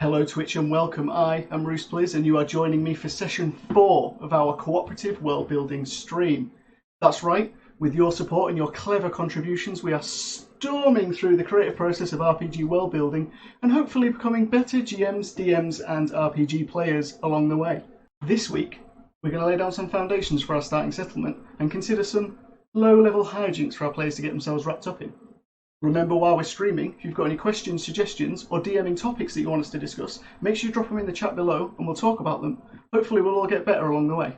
Hello Twitch and welcome. I am Roostbliz and you are joining me for session 4 of our cooperative world building stream. That's right, with your support and your clever contributions we are storming through the creative process of RPG world building and hopefully becoming better GMs, DMs and RPG players along the way. This week we're going to lay down some foundations for our starting settlement and consider some low level hijinks for our players to get themselves wrapped up in. Remember, while we're streaming, if you've got any questions, suggestions, or DMing topics that you want us to discuss, make sure you drop them in the chat below and we'll talk about them. Hopefully we'll all get better along the way.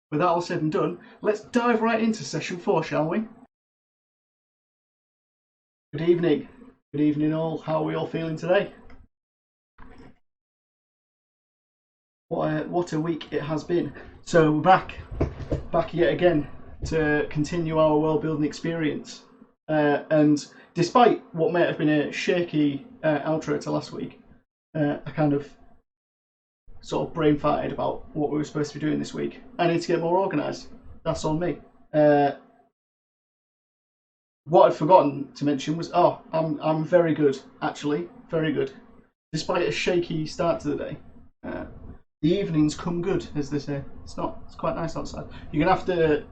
With that all said and done, let's dive right into session 4, shall we? Good evening. Good evening all. How are we all feeling today? What a week it has been. So we're back yet again to continue our world building experience. And despite what may have been a shaky outro to last week, I kind of sort of brain farted about what we were supposed to be doing this week. I need to get more organised. That's on me. What I'd forgotten to mention was, I'm very good, actually. Very good. Despite a shaky start to the day. The evenings come good, as they say. It's quite nice outside. You're going to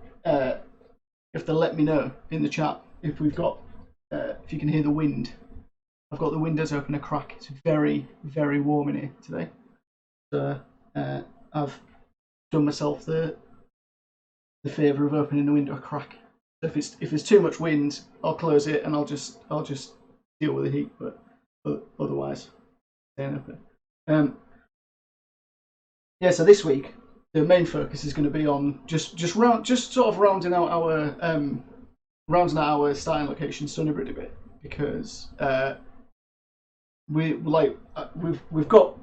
have to let me know in the chat if we've got, if you can hear the wind. I've got the windows open a crack. It's very, very warm in here today. So I've done myself the favour of opening the window a crack. So if it's too much wind, I'll close it and I'll just deal with the heat. But otherwise, staying open. Yeah. So this week the main focus is going to be on just sort of rounding out our starting location, Sunnibrid, a bit, because we've got,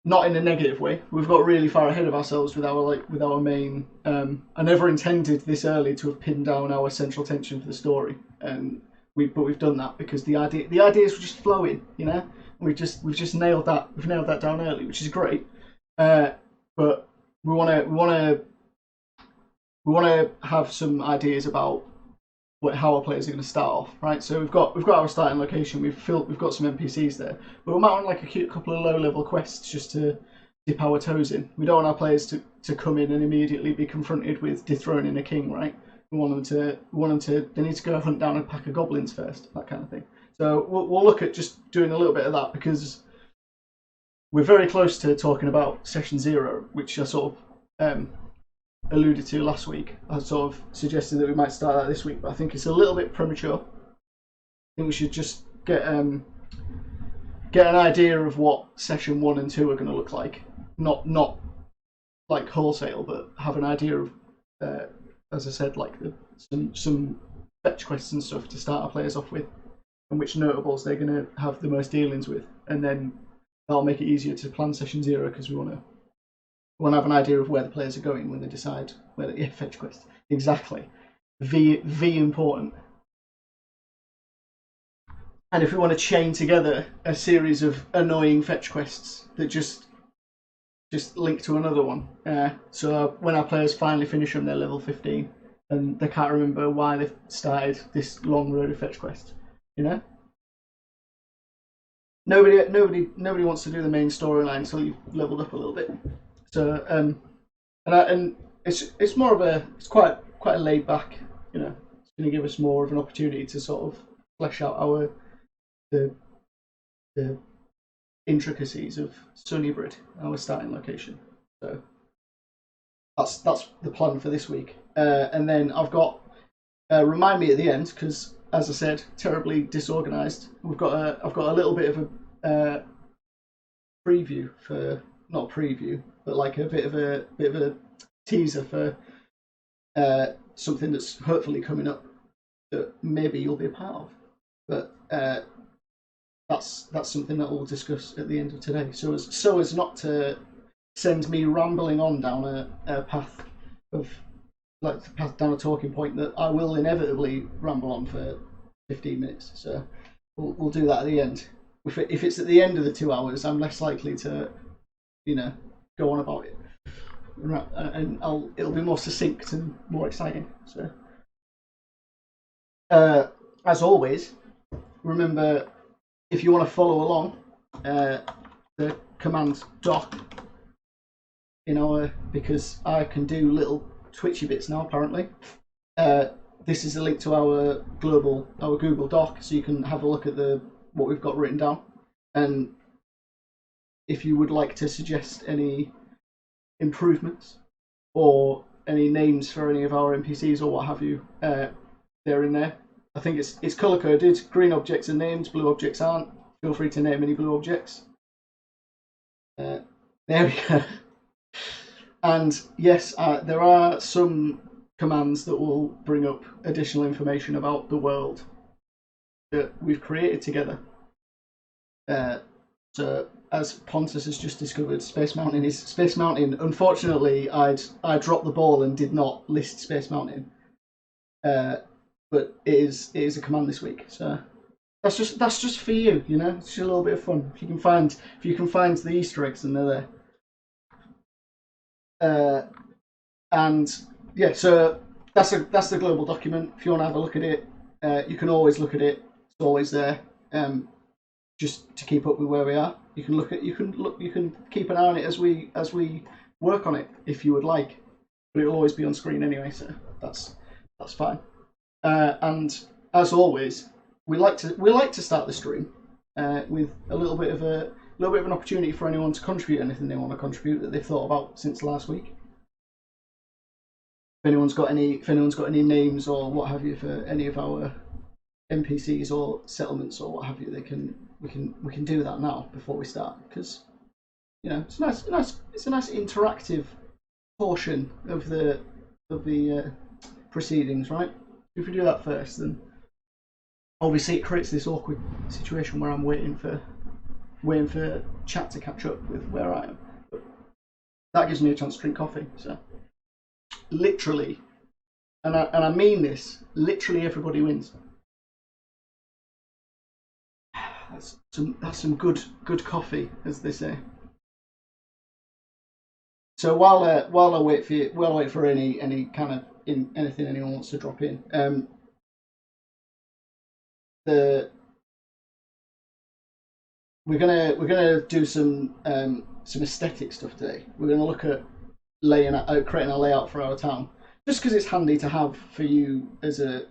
not in a negative way, we've got really far ahead of ourselves with our main. I never intended this early to have pinned down our central tension for the story, but we've done that because the ideas were just flowing, you know. We've just nailed that. We've nailed that down early, which is great. But we want to have some ideas about how our players are going to start off, right? So we've got our starting location. We've got some NPCs there, but we might want like a cute couple of low level quests just to dip our toes in. We don't want our players to come in and immediately be confronted with dethroning a king, right? We want them to they need to go hunt down a pack of goblins first, that kind of thing. So we'll look at just doing a little bit of that because we're very close to talking about session 0, which I sort of alluded to last week. I sort of suggested that we might start that this week, but I think it's a little bit premature. I think we should just get an idea of what session 1 and 2 are going to look like. Not like wholesale, but have an idea of, as I said, like some fetch quests and stuff to start our players off with, and which notables they're going to have the most dealings with, and then that'll make it easier to plan session 0 because we want to have an idea of where the players are going when they decide where the fetch quest. Exactly. V important. And if we want to chain together a series of annoying fetch quests that just link to another one. So when our players finally finish them, they're level 15 and they can't remember why they've started this long road of fetch quests. You know? Nobody wants to do the main storyline until you've leveled up a little bit. So and it's more of it's quite a laid back, you know. It's going to give us more of an opportunity to sort of flesh out the intricacies of Sunnibrid, our starting location. So that's the plan for this week. And then I've got remind me at the end because, as I said, terribly disorganised. I've got a little bit of a preview for, not a preview, but like a bit of a teaser for something that's hopefully coming up that maybe you'll be a part of. But that's something that we'll discuss at the end of today. So as not to send me rambling on down a path of down a talking point that I will inevitably ramble on for 15 minutes. So we'll do that at the end. If it's at the end of the 2 hours, I'm less likely to, you know, go on about it, and it'll be more succinct and more exciting. So, as always, remember, if you want to follow along the command doc in our, because I can do little twitchy bits now apparently. This is a link to our Google Doc, so you can have a look at what we've got written down. And if you would like to suggest any improvements or any names for any of our NPCs or what have you, they're in there. I think it's color coded. Green objects are named, blue objects aren't. Feel free to name any blue objects. There we go. And yes, there are some commands that will bring up additional information about the world that we've created together. So as Pontus has just discovered, Space Mountain is Space Mountain. Unfortunately, I dropped the ball and did not list Space Mountain, but it is a command this week. So that's just for you, you know. It's just a little bit of fun. If you can find the Easter eggs, then they're there. And yeah, so that's the global document. If you want to have a look at it, you can always look at it. It's always there. Just to keep up with where we are, you can keep an eye on it as we work on it if you would like, but it'll always be on screen anyway, so that's fine. And as always, we like to start the stream with a little bit of an opportunity for anyone to contribute anything they want to contribute that they've thought about since last week. If anyone's got any names or what have you for any of our NPCs or settlements or what have you, we can do that now before we start, because you know it's a nice interactive portion of the proceedings, right? If we do that first, then obviously it creates this awkward situation where I'm waiting for chat to catch up with where I am. But that gives me a chance to drink coffee. So literally, and I mean this, literally everybody wins. That's some good coffee, as they say. So while I wait for any kind of anything anyone wants to drop in, we're gonna do some aesthetic stuff today. We're gonna look at creating a layout for our town, just because it's handy to have for you as a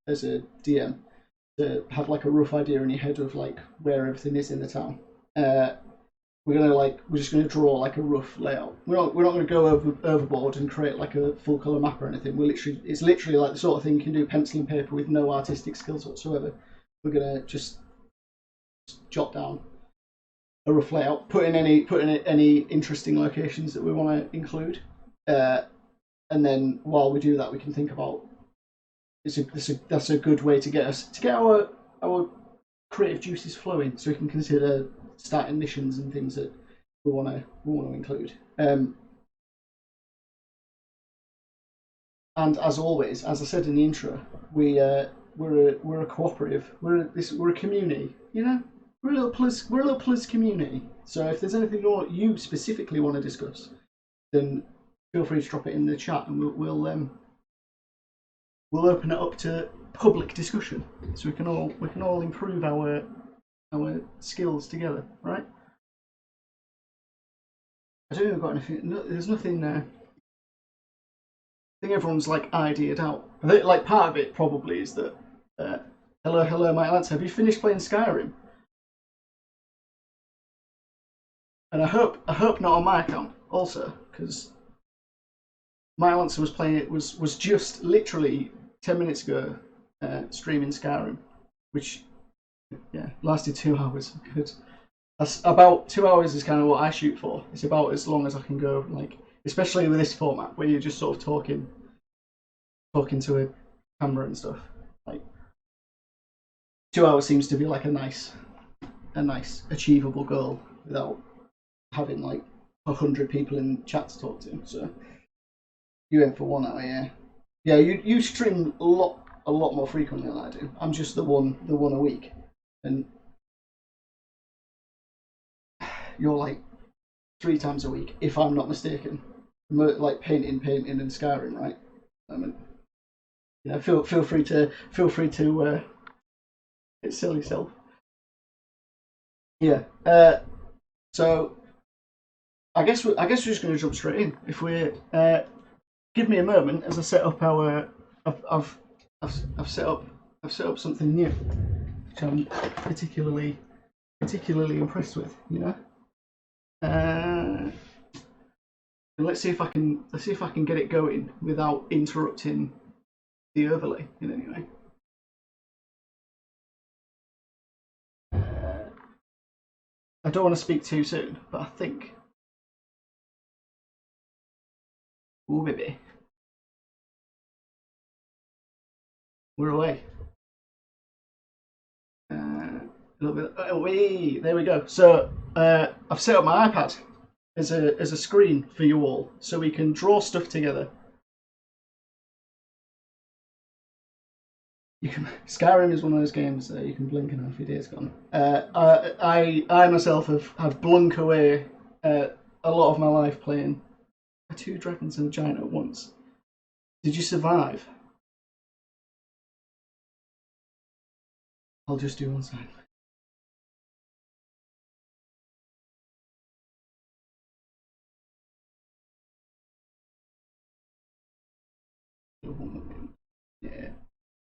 DM. To have like a rough idea in your head of like where everything is in the town. We're just gonna draw like a rough layout. We're not gonna go overboard and create like a full color map or anything. It's literally like the sort of thing you can do pencil and paper with no artistic skills whatsoever. We're gonna just jot down a rough layout, put in any interesting locations that we want to include, and then while we do that, we can think about. That's a good way to get our creative juices flowing, so we can consider starting missions and things that we want to include. And as always, as I said in the intro, we're a cooperative. We're a community. You know, we're a little plus community. So if there's anything you specifically want to discuss, then feel free to drop it in the chat, and we'll open it up to public discussion, so we can all improve our skills together, right? I don't think I've got anything. No, there's nothing. I think everyone's like ideaed out. I think like part of it probably is that. Hello, Mike Lance. Have you finished playing Skyrim? And I hope not on my account also, because Mike Lance was playing it was just literally 10 minutes ago, streaming Skyrim, which lasted 2 hours. Good. That's about 2 hours is kind of what I shoot for. It's about as long as I can go, like especially with this format where you're just sort of talking to a camera and stuff. Like 2 hours seems to be like a nice achievable goal without having like 100 people in chat to talk to. So you went for 1 hour, yeah. Yeah, you stream a lot more frequently than I do. I'm just the one a week, and you're like 3 times a week, if I'm not mistaken. Like painting in Skyrim, right? I mean, you know, feel free to sell yourself. Yeah. So I guess we're just going to jump straight in. If we give me a moment as I set up our, I've I've, I've set up something new, which I'm particularly impressed with. You know. And let's see if I can get it going without interrupting the overlay in any way. I don't want to speak too soon, but I think. Ooh, baby. We're away. A little bit. Oh, there we go. So I've set up my iPad as a screen for you all, so we can draw stuff together. Skyrim is one of those games that you can blink and half your day's gone. I myself have blunk away a lot of my life playing Two Dragons and a Giant at Once. Did you survive? I'll just do one side. Yeah.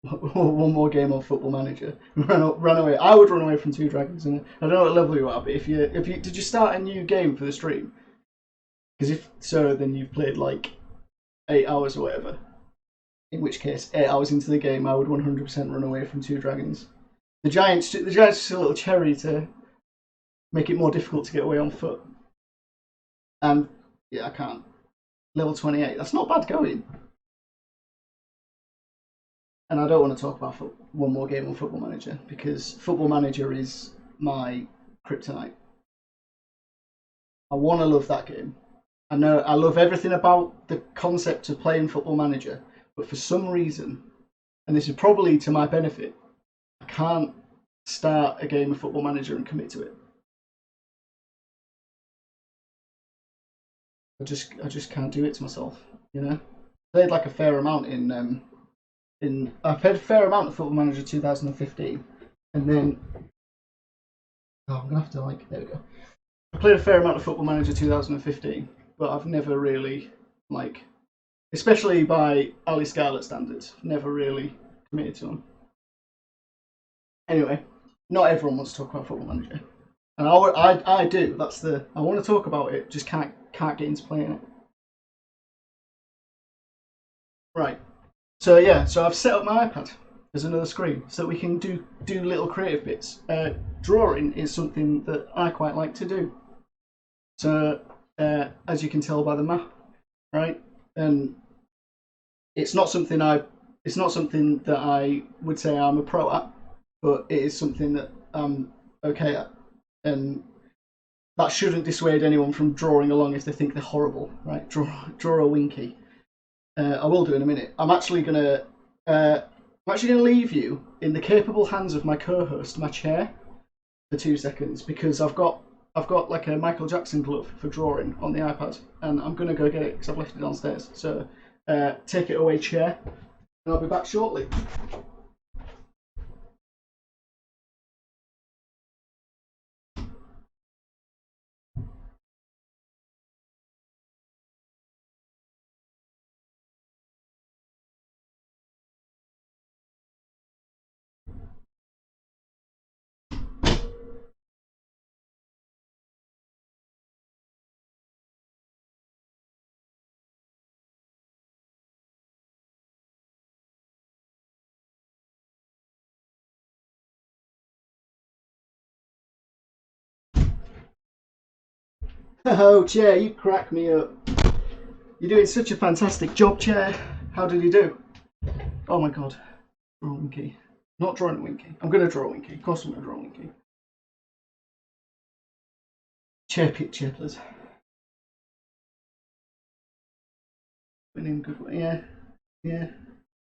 One more game of Football Manager. Run away. I would run away from Two Dragons. And I don't know what level you are, but if you did you start a new game for the stream? Because if so, then you've played like 8 hours or whatever. In which case, 8 hours into the game, I would 100% run away from Two Dragons. The Giants just a little cherry to make it more difficult to get away on foot. And yeah, I can't. Level 28. That's not bad going. And I don't want to talk about one more game on Football Manager because Football Manager is my kryptonite. I want to love that game. I know I love everything about the concept of playing Football Manager, but for some reason, and this is probably to my benefit, I can't start a game of Football Manager and commit to it. I just can't do it to myself, you know. Played like a fair amount I played a fair amount of Football Manager 2015, and then I'm gonna have to there we go. I played a fair amount of Football Manager 2015, but I've never really especially by Ali Scarlett standards, never really committed to them. Anyway, not everyone wants to talk about Football Manager, and I do. I want to talk about it, just can't get into playing it. Right. So yeah, so I've set up my iPad as another screen so that we can do little creative bits. Drawing is something that I quite like to do. So as you can tell by the map, right, and it's not something that I would say I'm a pro at, but it is something that I'm okay at, and that shouldn't dissuade anyone from drawing along if they think they're horrible, right? Draw a winky. I will do in a minute. I'm actually gonna leave you in the capable hands of my co-host, my chair, for 2 seconds because I've got like a Michael Jackson glove for drawing on the iPad, and I'm gonna go get it because I've left it downstairs. So take it away, chair, and I'll be back shortly. Oh, chair, you crack me up. You're doing such a fantastic job, chair. How did you do? Oh my god. Draw a winky. Not drawing a winky. I'm going to draw a winky. Of course I'm going to draw a winky. Chair, please. In good way. Yeah. Yeah.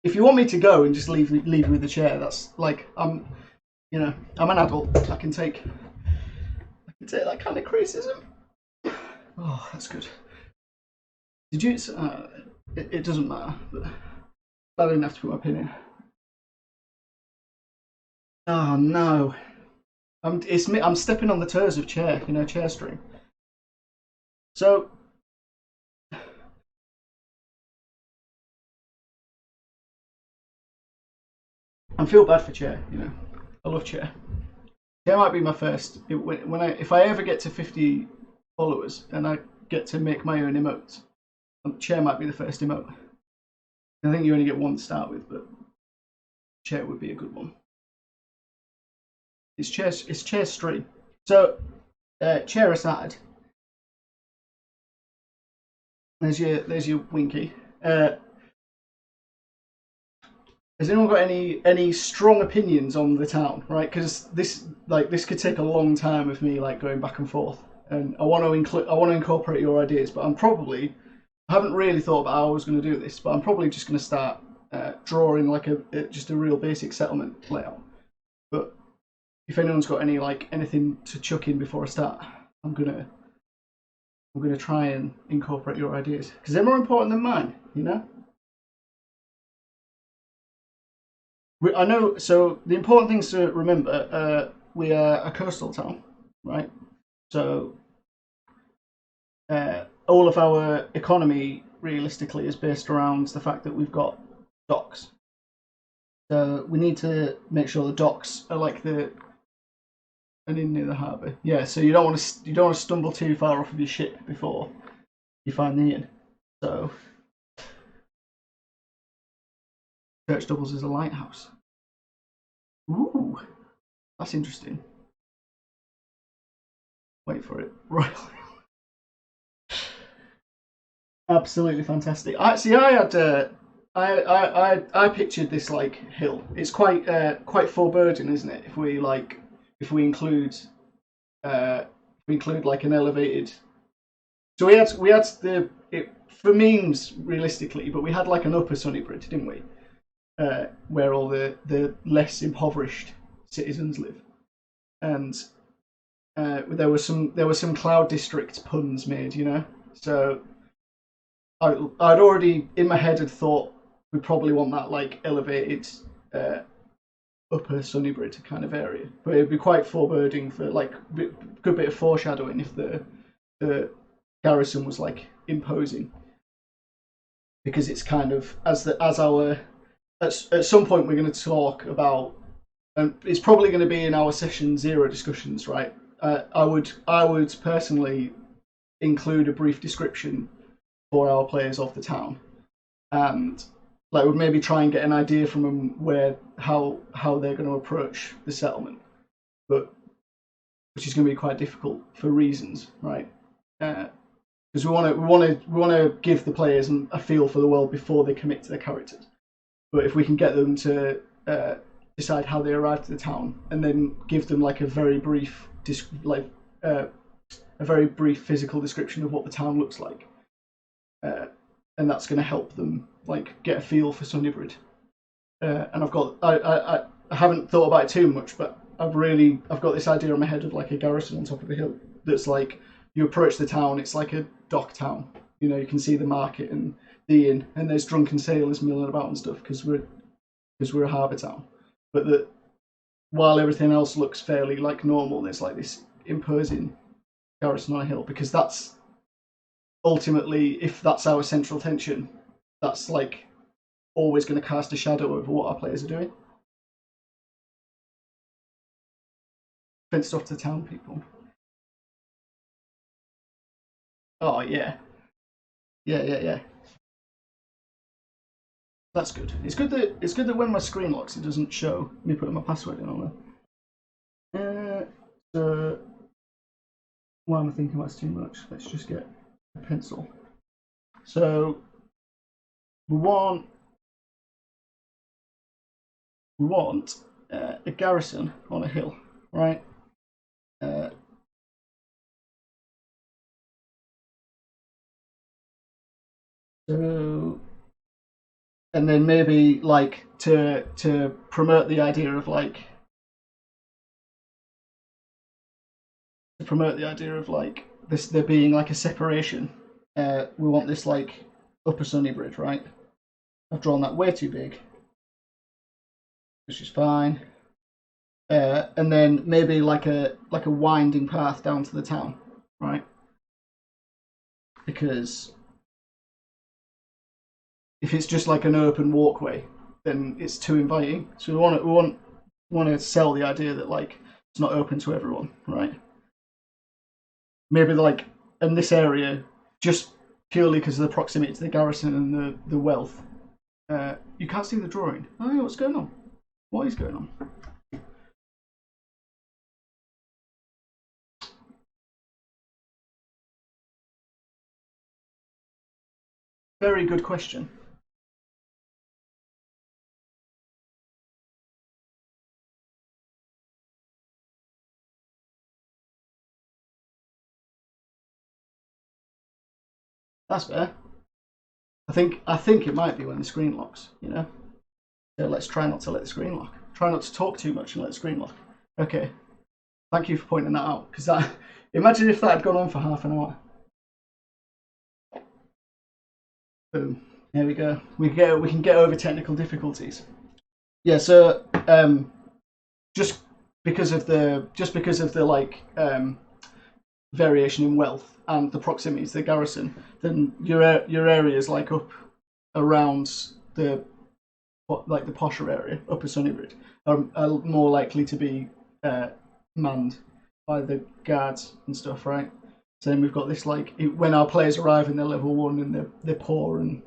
If you want me to go and just leave with the chair, that's I'm an adult. I can take that kind of criticism. Oh, that's good. Did you? It doesn't matter, but I didn't have to put my pin in. Oh no! I'm stepping on the toes of chair, you know, chair string. So I feel bad for chair, you know. I love chair. Chair might be my first. If I ever get to 50 followers and I get to make my own emotes, chair might be the first emote. I think you only get one to start with, but chair would be a good one. It's chair stream. So chair aside, there's your Winky. Has anyone got any strong opinions on the town? Right, because this could take a long time of me like going back and forth, and I want to incorporate your ideas, but I haven't really thought about how I was going to do this, but I'm probably just going to start drawing like just a real basic settlement layout. But if anyone's got anything to chuck in before I start, I'm gonna try and incorporate your ideas because they're more important than mine, you know. I know. So the important things to remember: we are a coastal town, right? So all of our economy, realistically, is based around the fact that we've got docks. So we need to make sure the docks are like an inn near the harbour. Yeah. So you don't want to stumble too far off of your ship before you find the inn. So church doubles as a lighthouse. Ooh, that's interesting. Wait for it. Right. Absolutely fantastic. I had I pictured this like hill. It's quite foreboding, isn't it? If we include like an elevated. So we had for memes realistically, but we had like an upper Sunnibrid, didn't we? Where all the less impoverished citizens live, and there were some Cloud District puns made, you know. So I'd already in my head had thought we probably want that like elevated upper Sunnibrid kind of area, but it'd be quite foreboding for like a good bit of foreshadowing if the garrison was like imposing, because it's kind of at some point we're going to talk about, and it's probably going to be in our session 0 discussions, right? I would personally include a brief description for our players of the town, and like would maybe try and get an idea from them how they're going to approach the settlement, but which is going to be quite difficult for reasons, right? Because we want to give the players a feel for the world before they commit to their characters. But if we can get them to decide how they arrived at the town, and then give them like a very brief physical description of what the town looks like, and that's going to help them like get a feel for Sunnibrid. And I haven't thought about it too much, but I've got this idea in my head of like a garrison on top of a hill that's like you approach the town, it's like a dock town. You know, you can see the market and the inn, and there's drunken sailors milling about and stuff because we're a harbour town. But that while everything else looks fairly like normal, there's like this imposing garrison on a hill, because that's ultimately, if that's our central tension, that's like always going to cast a shadow over what our players are doing. Fenced off to town people. Oh yeah, yeah. That's good. It's good that when my screen locks, it doesn't show me putting my password in on there. So why am I thinking that's too much? Let's just get a pencil. So we want a garrison on a hill, right? So, and then maybe like to promote the idea of this there being like a separation. We want this like upper Sunnibrid, right? I've drawn that way too big, which is fine. and then maybe like a winding path down to the town, right? Because if it's just like an open walkway, then it's too inviting. So we want to sell the idea that like it's not open to everyone, right? Maybe like in this area, just purely because of the proximity to the garrison and the wealth. You can't see the drawing. Oh, yeah, what's going on? What is going on? Very good question. That's fair. I think it might be when the screen locks. So let's try not to let the screen lock. Try not to talk too much and let the screen lock. Okay. Thank you for pointing that out. Because imagine if that had gone on for half an hour. Boom. There we go. We can get over technical difficulties. Yeah. So just because of the like variation in wealth and the proximity to the garrison, then your areas like up around the like the posher area, upper Sunnibrid, are more likely to be manned by the guards and stuff, right? So then we've got this like when our players arrive and they're level 1 and they're poor and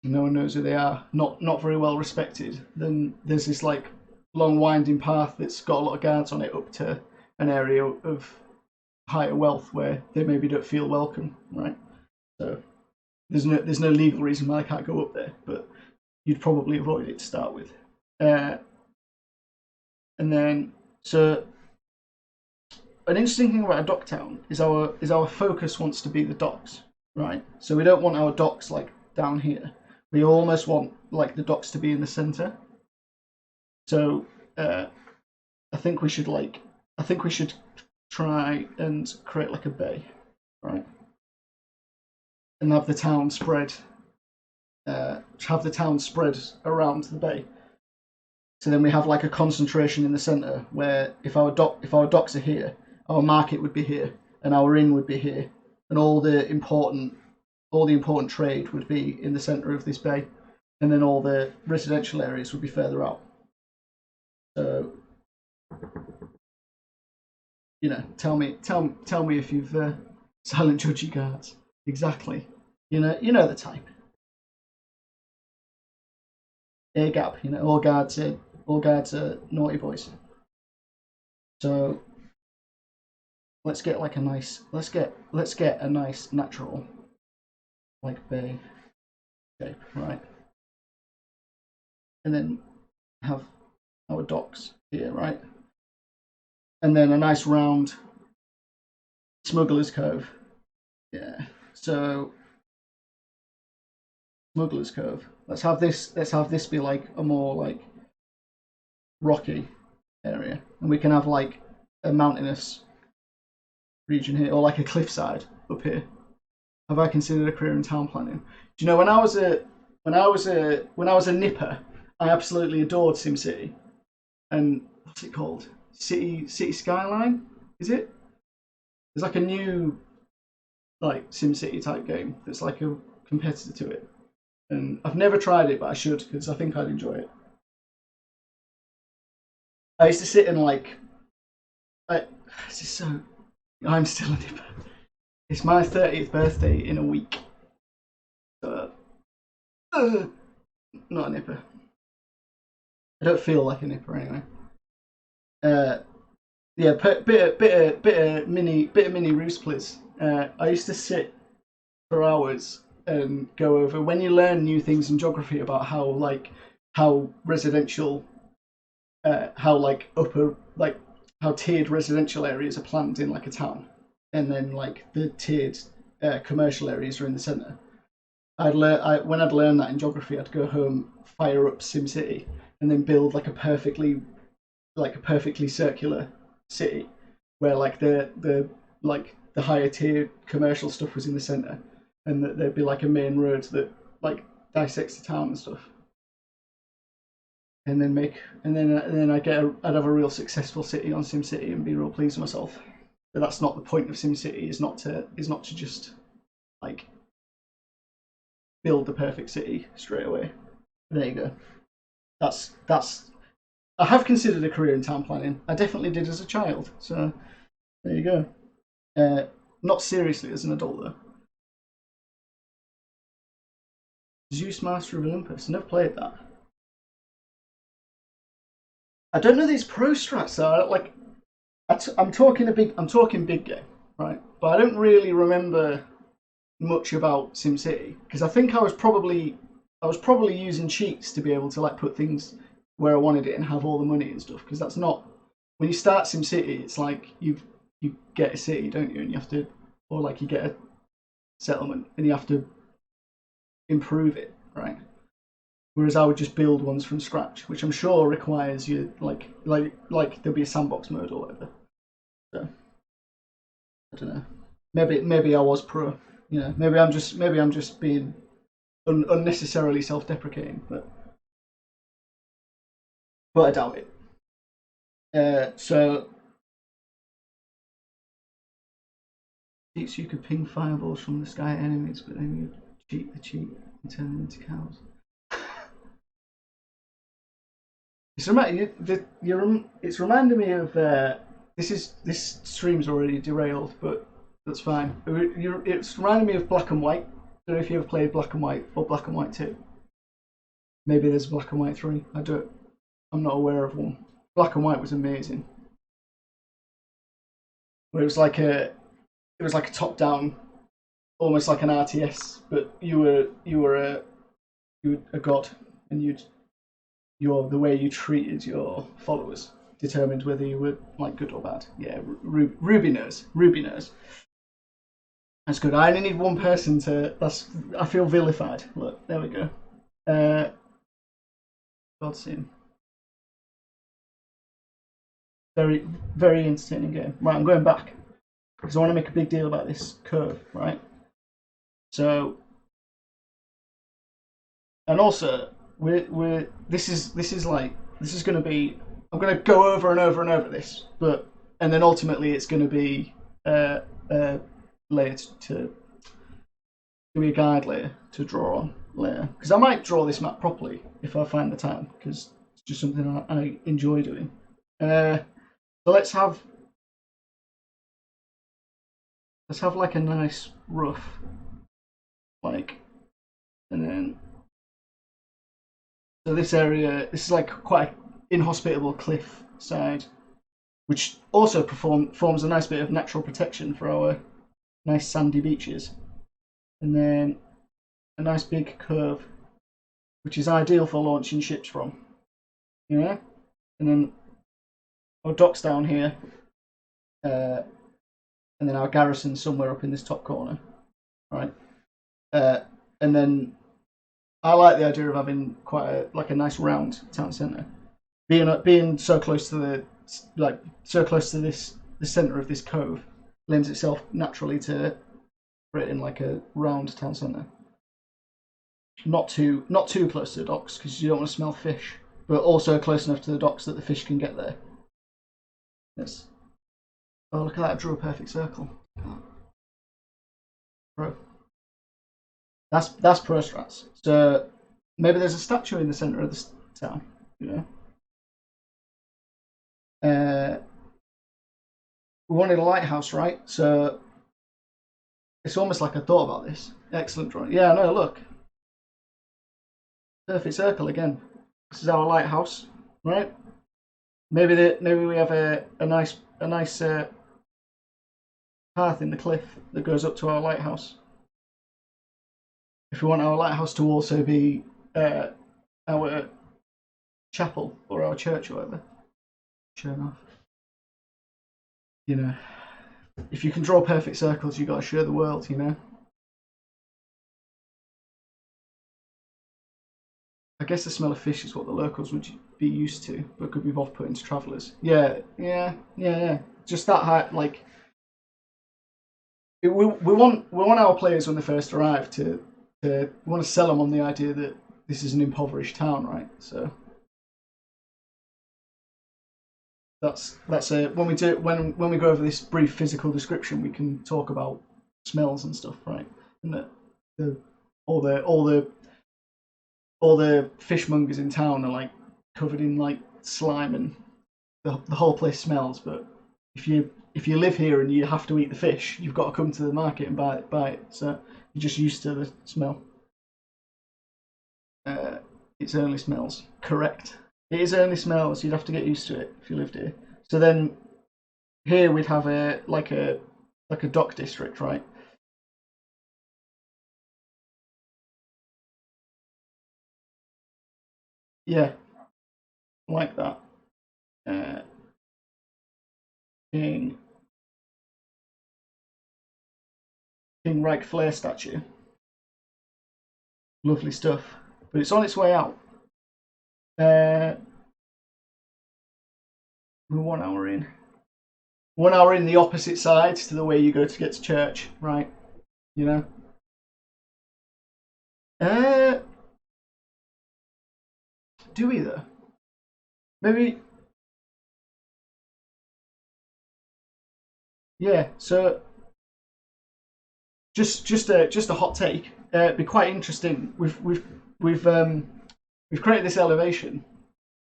no one knows who they are, not very well respected. Then there's this like long winding path that's got a lot of guards on it up to an area of higher wealth where they maybe don't feel welcome, right? So there's no legal reason why I can't go up there, but you'd probably avoid it to start with. And then so an interesting thing about a dock town is our focus wants to be the docks, right? So we don't want our docks like down here. We almost want like the docks to be in the center. So I think we should try and create like a bay, right? And have the town spread around the bay. So then we have like a concentration in the center where if our docks are here, our market would be here, and our inn would be here, and all the important trade would be in the center of this bay, and then all the residential areas would be further out. So, tell me if you've silent judgy guards. Exactly. You know the type. Air gap. All guards are naughty boys. So let's get like a nice natural like bay shape, right? And then have our docks here, right? And then a nice round smuggler's cove. Yeah. So smuggler's cove. Let's have this be like a more like rocky area, and we can have like a mountainous region here, or like a cliffside up here. Have I considered a career in town planning? Do you know when I was a nipper, I absolutely adored SimCity. And what's it called? City Skyline? Is it? There's like a new like SimCity type game that's like a competitor to it, and I've never tried it, but I should because I think I'd enjoy it. I used to sit and like, it's just so. I'm still a nipper. It's my 30th birthday in a week. So, not a nipper. I don't feel like a nipper anyway. Yeah, bit of mini roost, please. I used to sit for hours and go over when you learn new things in geography about how residential, how like upper like how tiered residential areas are planned in like a town, and then like the tiered commercial areas are in the centre. When I'd learn that in geography, I'd go home, fire up SimCity, and then build like a perfectly circular city where like the higher tier commercial stuff was in the centre, and that there'd be like a main road that like dissects the town and stuff. and then I'd have a real successful city on SimCity and be real pleased with myself. But that's not the point of SimCity. Is not to just like build the perfect city straight away. There you go. That's. I have considered a career in town planning. I definitely did as a child. So there you go. Not seriously as an adult though. Zeus Master of Olympus. I never played that. I don't know these pro strats though. Like, I'm talking big game, right? But I don't really remember much about SimCity because I think I was probably using cheats to be able to like put things where I wanted it and have all the money and stuff. Because that's not when you start SimCity. It's like you get a city, don't you? And you have to, or like you get a settlement and you have to improve it, right? Whereas I would just build ones from scratch, which I'm sure requires you like there'll be a sandbox mode or whatever. So I don't know. Maybe I was pro. You know, maybe I'm just being unnecessarily self-deprecating, but I doubt it. So you could ping fireballs from the sky at enemies, but then you cheat the cheat and turn them into cows. It's reminding me of this stream's already derailed, but that's fine. It's reminding me of Black and White. I don't know if you ever played Black and White or Black and White 2. Maybe there's Black and White 3. I'm not aware of one. Black and White was amazing. Where it was like a top down, almost like an RTS, but you were a god, and the way you treated your followers determined whether you were like good or bad. Yeah, Ruby knows. That's good. I only need one person to. I feel vilified. Look, there we go. God Sim. Very, very entertaining game. Right, I'm going back because I want to make a big deal about this curve, right? So, and also, this is going to be. I'm going to go over and over and over this, and then ultimately it's going to be layer to be a guide layer to draw on later, because I might draw this map properly if I find the time, because it's just something I enjoy doing. So let's have like a nice rough, like, and then so this area, this is like quite an inhospitable cliff side, which also forms a nice bit of natural protection for our nice sandy beaches, and then a nice big curve, which is ideal for launching ships from, you know, and then our docks down here, and then our garrison somewhere up in this top corner, right? And then I like the idea of having quite a nice round town centre, being so close to the centre of this cove lends itself naturally to creating like a round town centre. Not too close to the docks because you don't want to smell fish, but also close enough to the docks that the fish can get there. Yes. Oh, look at that! I drew a perfect circle. Pro. That's pro strats. So maybe there's a statue in the centre of the town. You know. We wanted a lighthouse, right? So it's almost like I thought about this. Excellent drawing. Yeah, no, look. Perfect circle again. This is our lighthouse, right? Maybe we have a nice path in the cliff that goes up to our lighthouse. If we want our lighthouse to also be our chapel or our church or whatever, sure enough. You know, if you can draw perfect circles, you got to share the world. You know. I guess the smell of fish is what the locals would be used to, but could be off-putting to travellers. Yeah. Just that high, like we want our players when they first arrive to we want to sell them on the idea that this is an impoverished town, right? So that's when we go over this brief physical description, we can talk about smells and stuff, right? And all the fishmongers in town are like covered in like slime, and the whole place smells. But if you live here and you have to eat the fish, you've got to come to the market and buy it. So you're just used to the smell. It's only smells. Correct. It is only smells. You'd have to get used to it if you lived here. So then, here we'd have a dock district, right? Yeah, like that. King Reich Flair statue. Lovely stuff. But it's on its way out. We're 1 hour in. 1 hour in the opposite side to the way you go to get to church, right? You know? Do we though? Maybe. Yeah. So just a hot take. It'd be quite interesting. We've created this elevation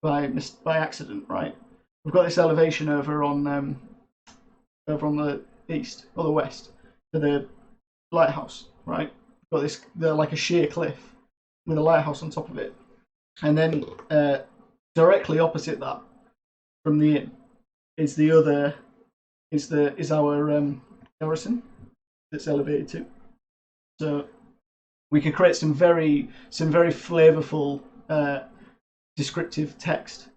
by accident, right? We've got this elevation over on the east or the west to the lighthouse, right? We've got they're like a sheer cliff with a lighthouse on top of it, and then directly opposite that from the inn is our garrison that's elevated to. So we could create some very flavourful descriptive text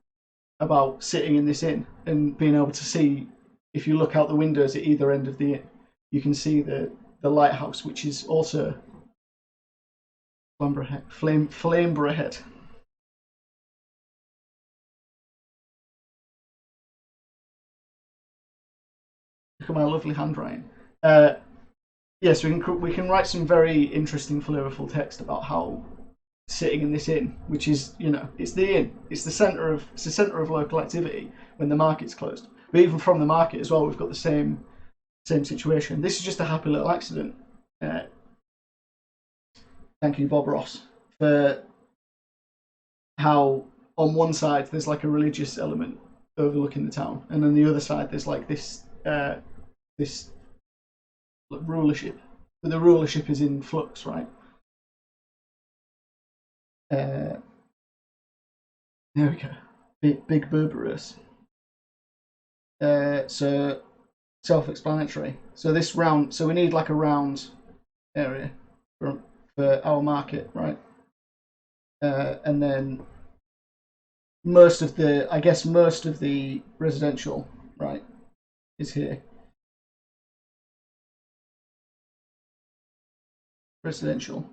about sitting in this inn and being able to see, if you look out the windows at either end of the inn, you can see the lighthouse, which is also Flamborough Head. Look at my lovely handwriting. Yes, we can write some very interesting, flavourful text about how sitting in this inn, which is, it's the inn, it's the centre of local activity when the market's closed. But even from the market as well, we've got the same situation. This is just a happy little accident. Thank you, Bob Ross, for how on one side there's like a religious element overlooking the town, and on the other side there's like this rulership, but the rulership is in flux, right? There we go. Big Berberus. So self-explanatory. So this round, so we need like a round area for our market, right? And then most of the residential, right, is here. Residential.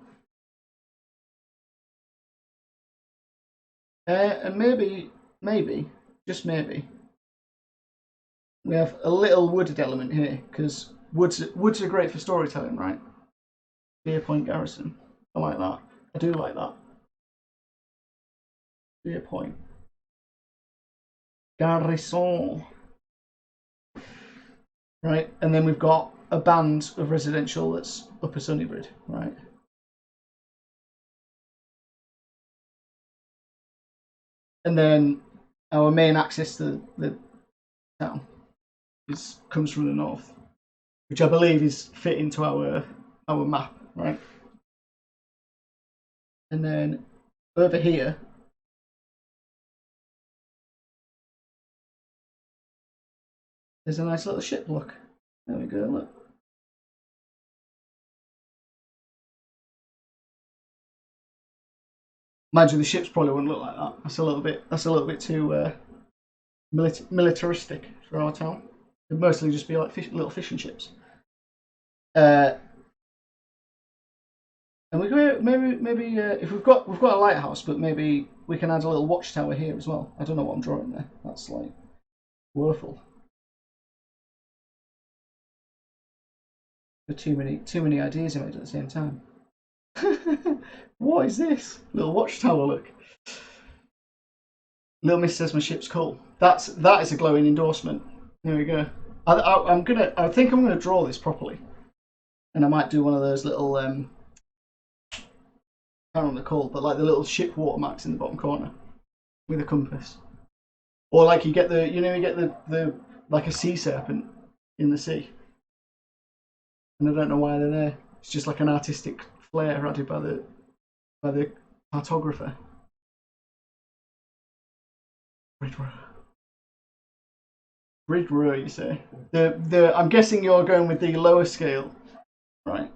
And maybe, just maybe, we have a little wooded element here, because woods are great for storytelling, right? Beer Point Garrison. I like that. I do like that. Beer Point. Garrison. Right, and then we've got a band of residential that's Upper Sunnibrid, right? And then our main access to the town comes from the north, which I believe is fit into our map, right? And then over here, there's a nice little ship. Look, there we go. Look. Imagine the ships probably wouldn't look like that. That's a little bit too militaristic for our town. It'd mostly just be like little fishing ships. And we could maybe if we've got a lighthouse, but maybe we can add a little watchtower here as well. I don't know what I'm drawing there. That's like woeful. Too many ideas in it at the same time. What is this? Little watchtower, look. Little Miss says my ship's cool. That is a glowing endorsement. There we go. I think I'm gonna draw this properly, and I might do one of those little I don't know what they're called, but like the little ship watermarks in the bottom corner with a compass, or like you get the like a sea serpent in the sea, and I don't know why they're there. It's just like an artistic flair added by the cartographer. Grid row, you say? I'm guessing you're going with the lower scale, right?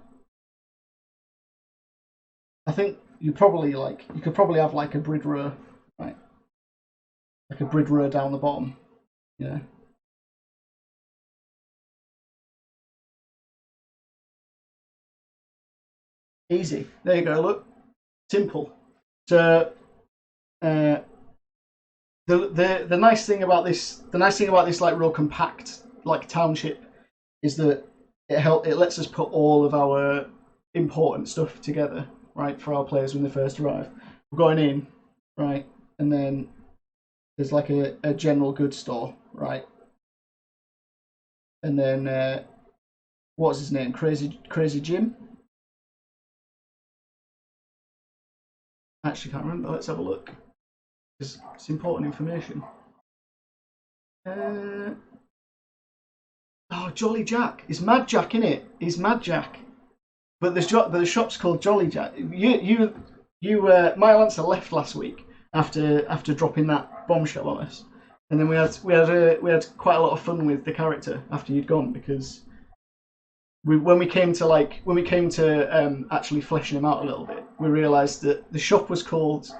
I think you could probably have like a grid row, right? Like a grid row down the bottom, yeah. Easy. There you go. Look, simple. So, the nice thing about this, like real compact like township, is that it lets us put all of our important stuff together, right, for our players when they first arrive. We're going in, right, and then there's like a general goods store, right, and then what's his name? Crazy Jim. I actually can't remember. Let's have a look. It's important information. Oh, Jolly Jack. It's Mad Jack, innit? He's Mad Jack. But the shop's called Jolly Jack. My Lancer left last week after dropping that bombshell on us, and then we had quite a lot of fun with the character after you'd gone, because when we came to actually fleshing him out a little bit, we realised that the shop was called.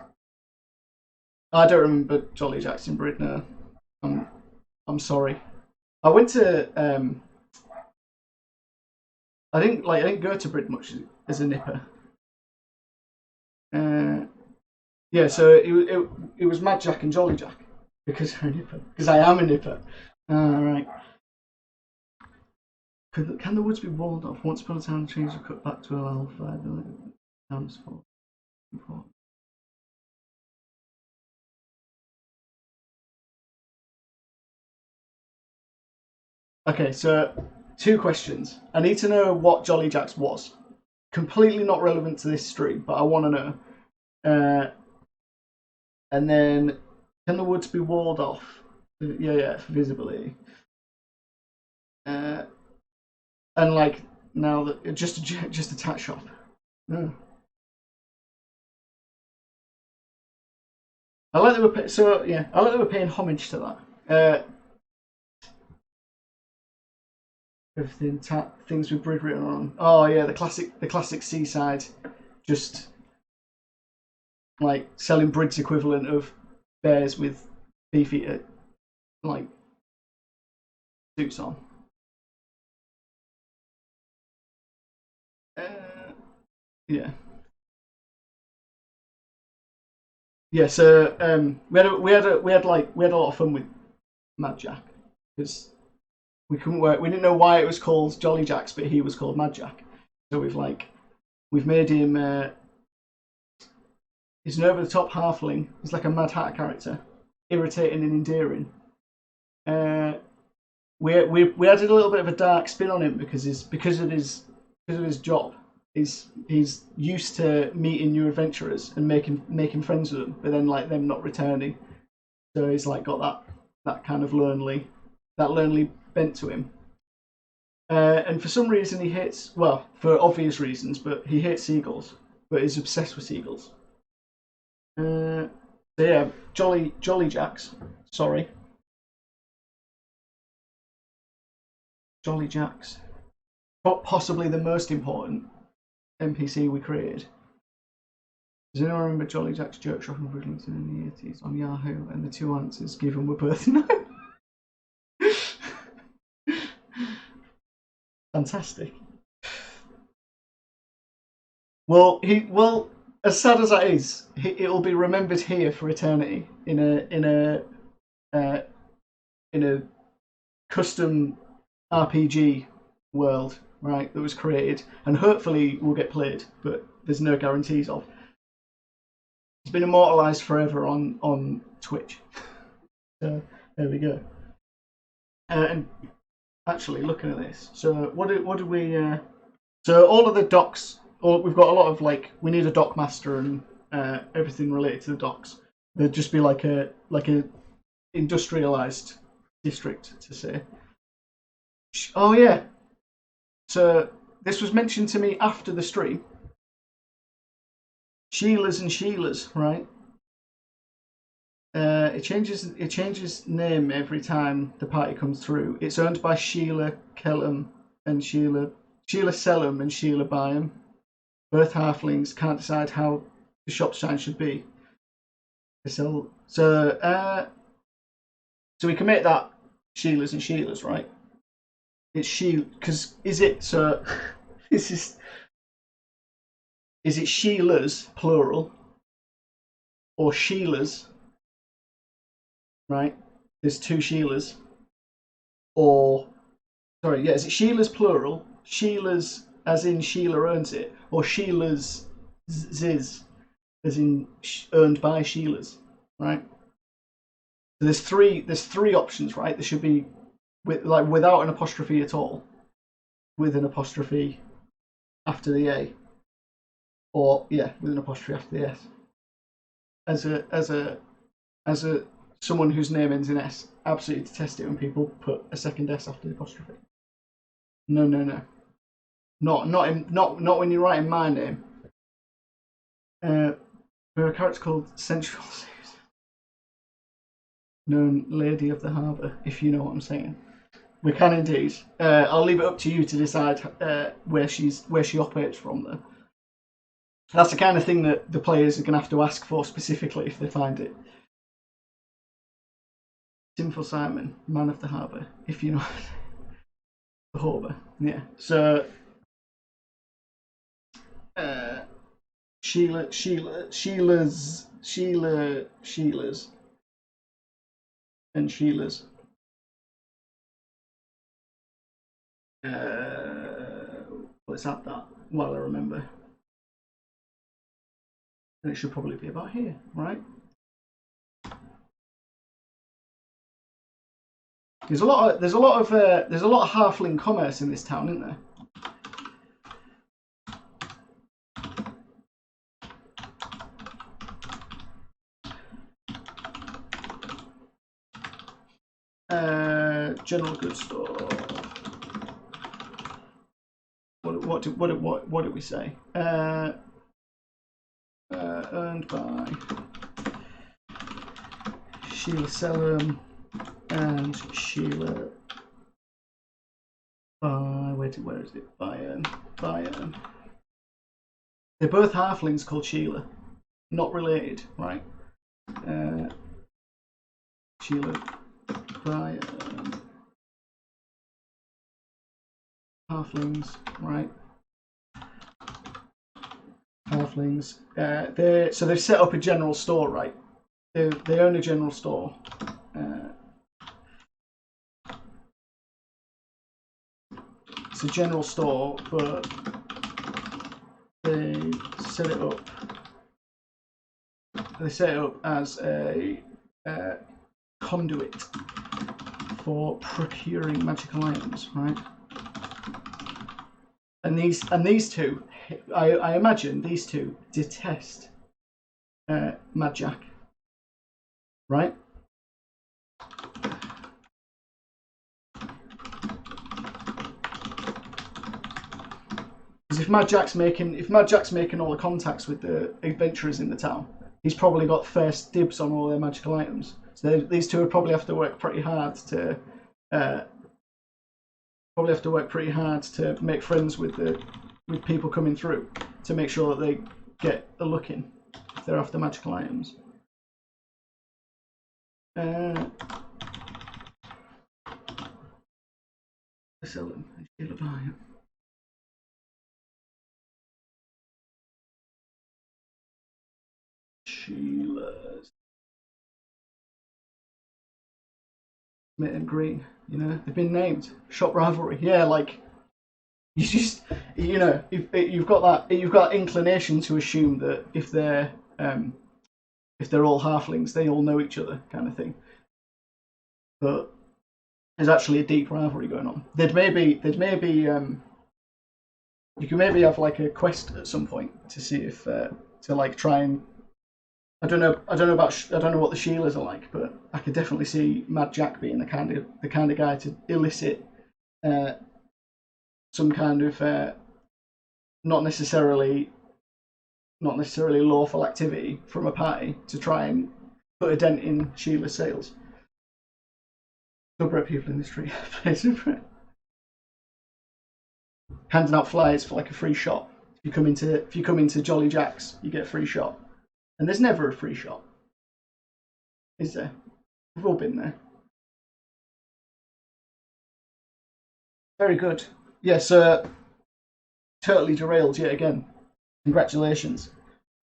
I don't remember Jolly Jackson Brid now. I'm sorry. I went to I didn't go to Brid much as a nipper. Yeah, so it was Mad Jack and Jolly Jack because I'm a nipper. Because I am a nipper. Right. Can the woods be walled off? Once upon a time, the trees were cut back to allow fire. Important. Okay, so 2 questions. I need to know what Jolly Jack's was. Completely not relevant to this stream, but I want to know. And then, can the woods be walled off? Yeah, for visibility. And like now that just a tat shop. No. I like that we're paying homage to that. Everything things with Brid written on. Oh yeah, the classic seaside, just like selling Brid's equivalent of bears with beefeater like suits on. Yeah. Yeah, so we had a lot of fun with Mad Jack, because we didn't know why it was called Jolly Jacks, but he was called Mad Jack. So we've made him he's an over the top halfling. He's like a Mad Hatter character, irritating and endearing. We added a little bit of a dark spin on him because of his job. He's used to meeting new adventurers and making friends with them, but then like them not returning. So he's like got that kind of lonely bent to him. And for some reason he hates, well, for obvious reasons, but he hates seagulls, but he's obsessed with seagulls. So yeah, Jolly Jacks. Sorry. Jolly Jacks. Possibly the most important NPC we created. Does anyone remember Jolly Jack's joke shop in Bridlington in the 80s on Yahoo? And the 2 answers given were birth no. Fantastic. Well, as sad as that is, it'll be remembered here for eternity in a custom RPG world, right, that was created, and hopefully will get played, but there's no guarantees of. It's been immortalised forever on Twitch. So there we go. And actually, looking at this, so what do we? So all of the docks, we've got a lot of we need a dock master and everything related to the docks. There'd just be like a industrialised district to say. Oh yeah. So this was mentioned to me after the stream. Sheila's and Sheila's, right? It changes name every time the party comes through. It's owned by Sheila Kellum and Sheila Sellum and Sheila Byam. Both halflings can't decide how the shop sign should be. So we can make that Sheila's and Sheila's, right? It's Sheila, because is it so? Is it Sheila's plural or Sheila's? Right? There's two Sheilas. Or sorry, yeah, is it Sheila's plural? Sheila's as in Sheila owns it, or Sheila's ziz as in owned by Sheila's, right? So there's three options, right? There should be without an apostrophe at all, with an apostrophe after the A, or yeah, with an apostrophe after the S. As a someone whose name ends in S, absolutely detest it when people put a second S after the apostrophe. No. Not when you're writing my name. There are a character called Central known Lady of the Harbour, if you know what I'm saying. We can indeed. I'll leave it up to you to decide where she operates from, though. That's the kind of thing that the players are going to have to ask for specifically if they find it. Sinful Simon, Man of the Harbour, if you know the harbour. Yeah. So Sheila's and Sheila's. Let's add that while I remember. And it should probably be about here, right? There's a lot of halfling commerce in this town, isn't there? General goods store. What did we say? Earned by Sheila Sellum and Sheila by where is it? By they're both halflings called Sheila, not related, right? Sheila by halflings, right? Halflings. So they've set up a general store, right? They own a general store. It's a general store, but they set it up. They set it up as a conduit for procuring magical items, right? And these two, I imagine these two detest Mad Jack, right? Because if Mad Jack's making all the contacts with the adventurers in the town, he's probably got first dibs on all their magical items. So these two would probably have to work pretty hard to make friends with people coming through to make sure that they get a look in if they're after magical items. Sell them and Sheila buy it. Sheila's. Make them green, you know, they've been named. Shop rivalry, yeah, like you just, you know, if you've got that inclination to assume that if they're if they're all halflings, they all know each other, kind of thing. But there's actually a deep rivalry going on. You could maybe have like a quest at some point to see if to like try and I don't know what the Sheilas are like, but I could definitely see Mad Jack being the kind of guy to elicit some kind of not necessarily lawful activity from a party to try and put a dent in Sheila's sales. Subret people in the street play Subret. Handing out flyers for like a free shot. If you come into Jolly Jack's, you get a free shot. And there's never a free shot, is there? We've all been there. Very good. Yes, totally derailed yet again. Congratulations.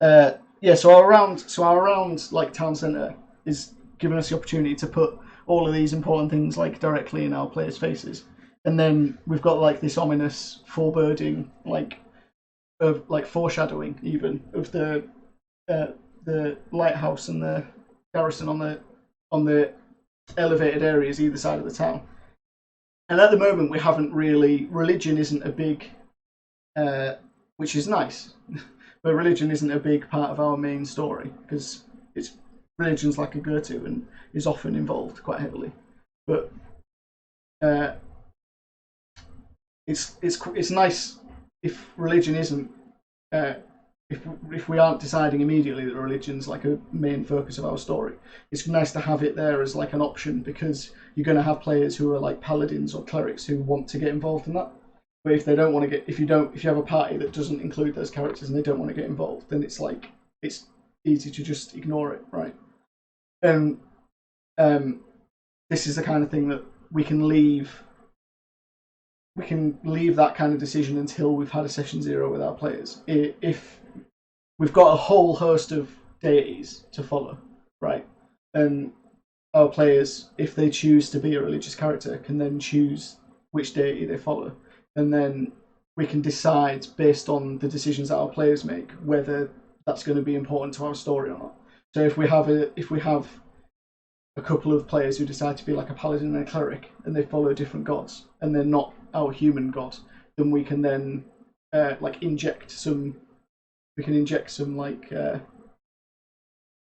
Yeah, so our round like town centre is giving us the opportunity to put all of these important things like directly in our players' faces, and then we've got like this ominous foreboding, like foreshadowing even of the lighthouse and the garrison on the elevated areas either side of the town. And at the moment, we haven't really. Religion isn't a big, which is nice, but religion isn't a big part of our main story because religion's like a go-to and is often involved quite heavily. But it's nice if religion isn't. If we aren't deciding immediately that religion's like a main focus of our story, it's nice to have it there as like an option because you're going to have players who are like paladins or clerics who want to get involved in that. But if they don't want to get, if you have a party that doesn't include those characters and they don't want to get involved, then it's like it's easy to just ignore it, right? And this is the kind of thing that we can leave. We can leave that kind of decision until we've had a session 0 with our players. If we've got a whole host of deities to follow, right? And our players, if they choose to be a religious character, can then choose which deity they follow. And then we can decide based on the decisions that our players make whether that's going to be important to our story or not. So if we have a couple of players who decide to be like a paladin and a cleric and they follow different gods and they're not our human god, then we can then inject some like no,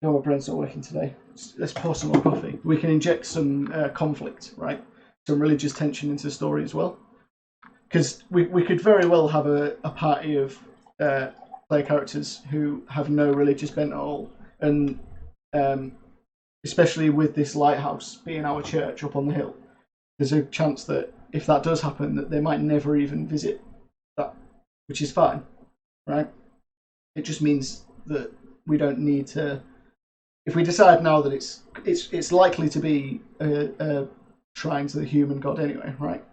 my brain's not working today. Let's pour some more coffee. We can inject some conflict, right? Some religious tension into the story as well. Because we could very well have a party of player characters who have no religious bent at all. And especially with this lighthouse being our church up on the hill, there's a chance that if that does happen, that they might never even visit that, which is fine, right? It just means that we don't need to. If we decide now that it's likely to be a shrine to the human god anyway, right?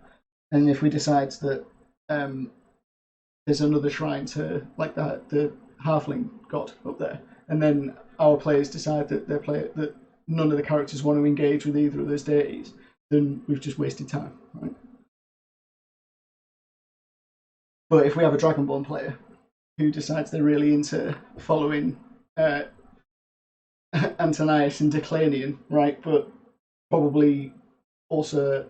And if we decide that there's another shrine to like the halfling god up there, and then our players decide that none of the characters want to engage with either of those deities, then we've just wasted time, right? But if we have a Dragonborn player who decides they're really into following Antonius and Declanian, right, but probably also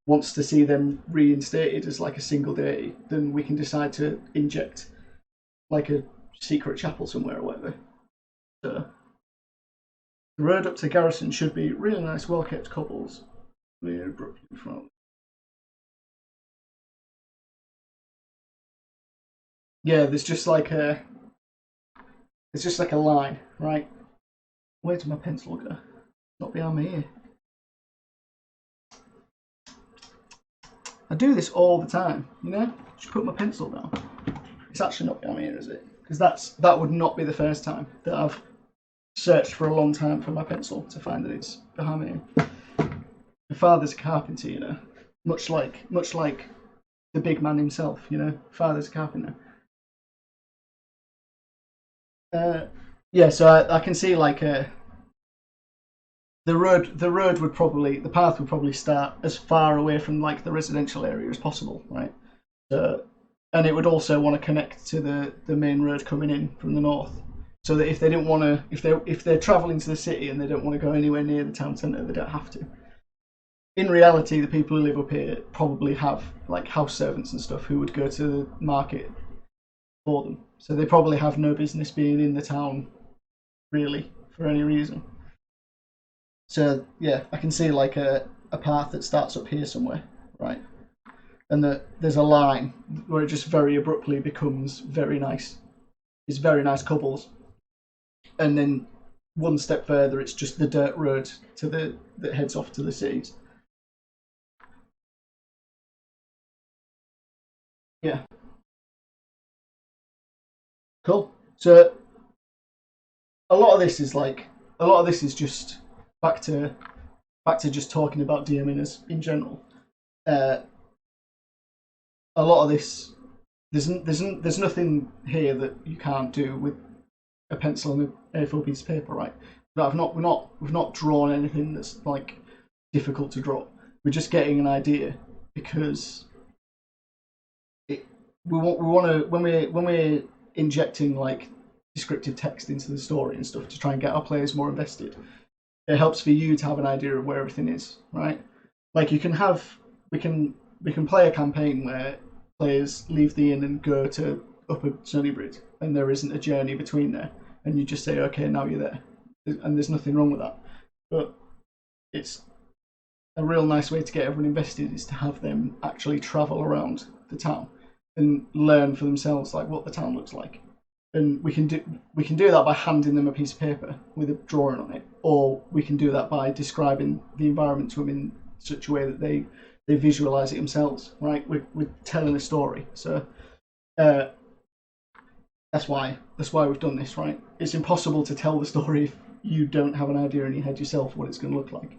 wants to see them reinstated as like a single deity, then we can decide to inject like a secret chapel somewhere or whatever. So the road up to Garrison should be really nice, well-kept cobbles. Yeah, there's just like a line, right? Where did my pencil go? Not behind me here. I do this all the time, you know? Just put my pencil down. It's actually not behind me here, is it? Because that would not be the first time that I've searched for a long time for my pencil to find that it's behind me. My father's a carpenter, you know, much like the big man himself, you know. Father's a carpenter. Yeah, so I can see like the path would probably start as far away from like the residential area as possible, right? And it would also want to connect to the main road coming in from the north. so that if they didn't want to, if they're traveling to the city and they don't want to go anywhere near the town centre, they don't have to. In reality, the people who live up here probably have like house servants and stuff who would go to the market for them. So they probably have no business being in the town, really, for any reason. So yeah, I can see like a path that starts up here somewhere, right? And that there's a line where it just very abruptly becomes very nice. It's very nice cobbles, and then one step further, it's just the dirt road to the that heads off to the cities. Yeah, cool. So a lot of this is just back to just talking about DMing as in general. Uh, a lot of this there's nothing here that you can't do with a pencil and an A4 piece of paper, right? But we've not drawn anything that's like difficult to draw. We're just getting an idea because we want to when we're injecting like descriptive text into the story and stuff to try and get our players more invested. It helps for you to have an idea of where everything is, right? Like you can have we can play a campaign where players leave the inn and go to Upper Sunnibrid, and there isn't a journey between there, and you just say, okay, now you're there, and there's nothing wrong with that. But it's a real nice way to get everyone invested is to have them actually travel around the town and learn for themselves like what the town looks like. And we can do that by handing them a piece of paper with a drawing on it, or we can do that by describing the environment to them in such a way that they visualize it themselves. Right? We're telling a story, so uh, that's why we've done this. Right? It's impossible to tell the story if you don't have an idea in your head yourself what it's going to look like.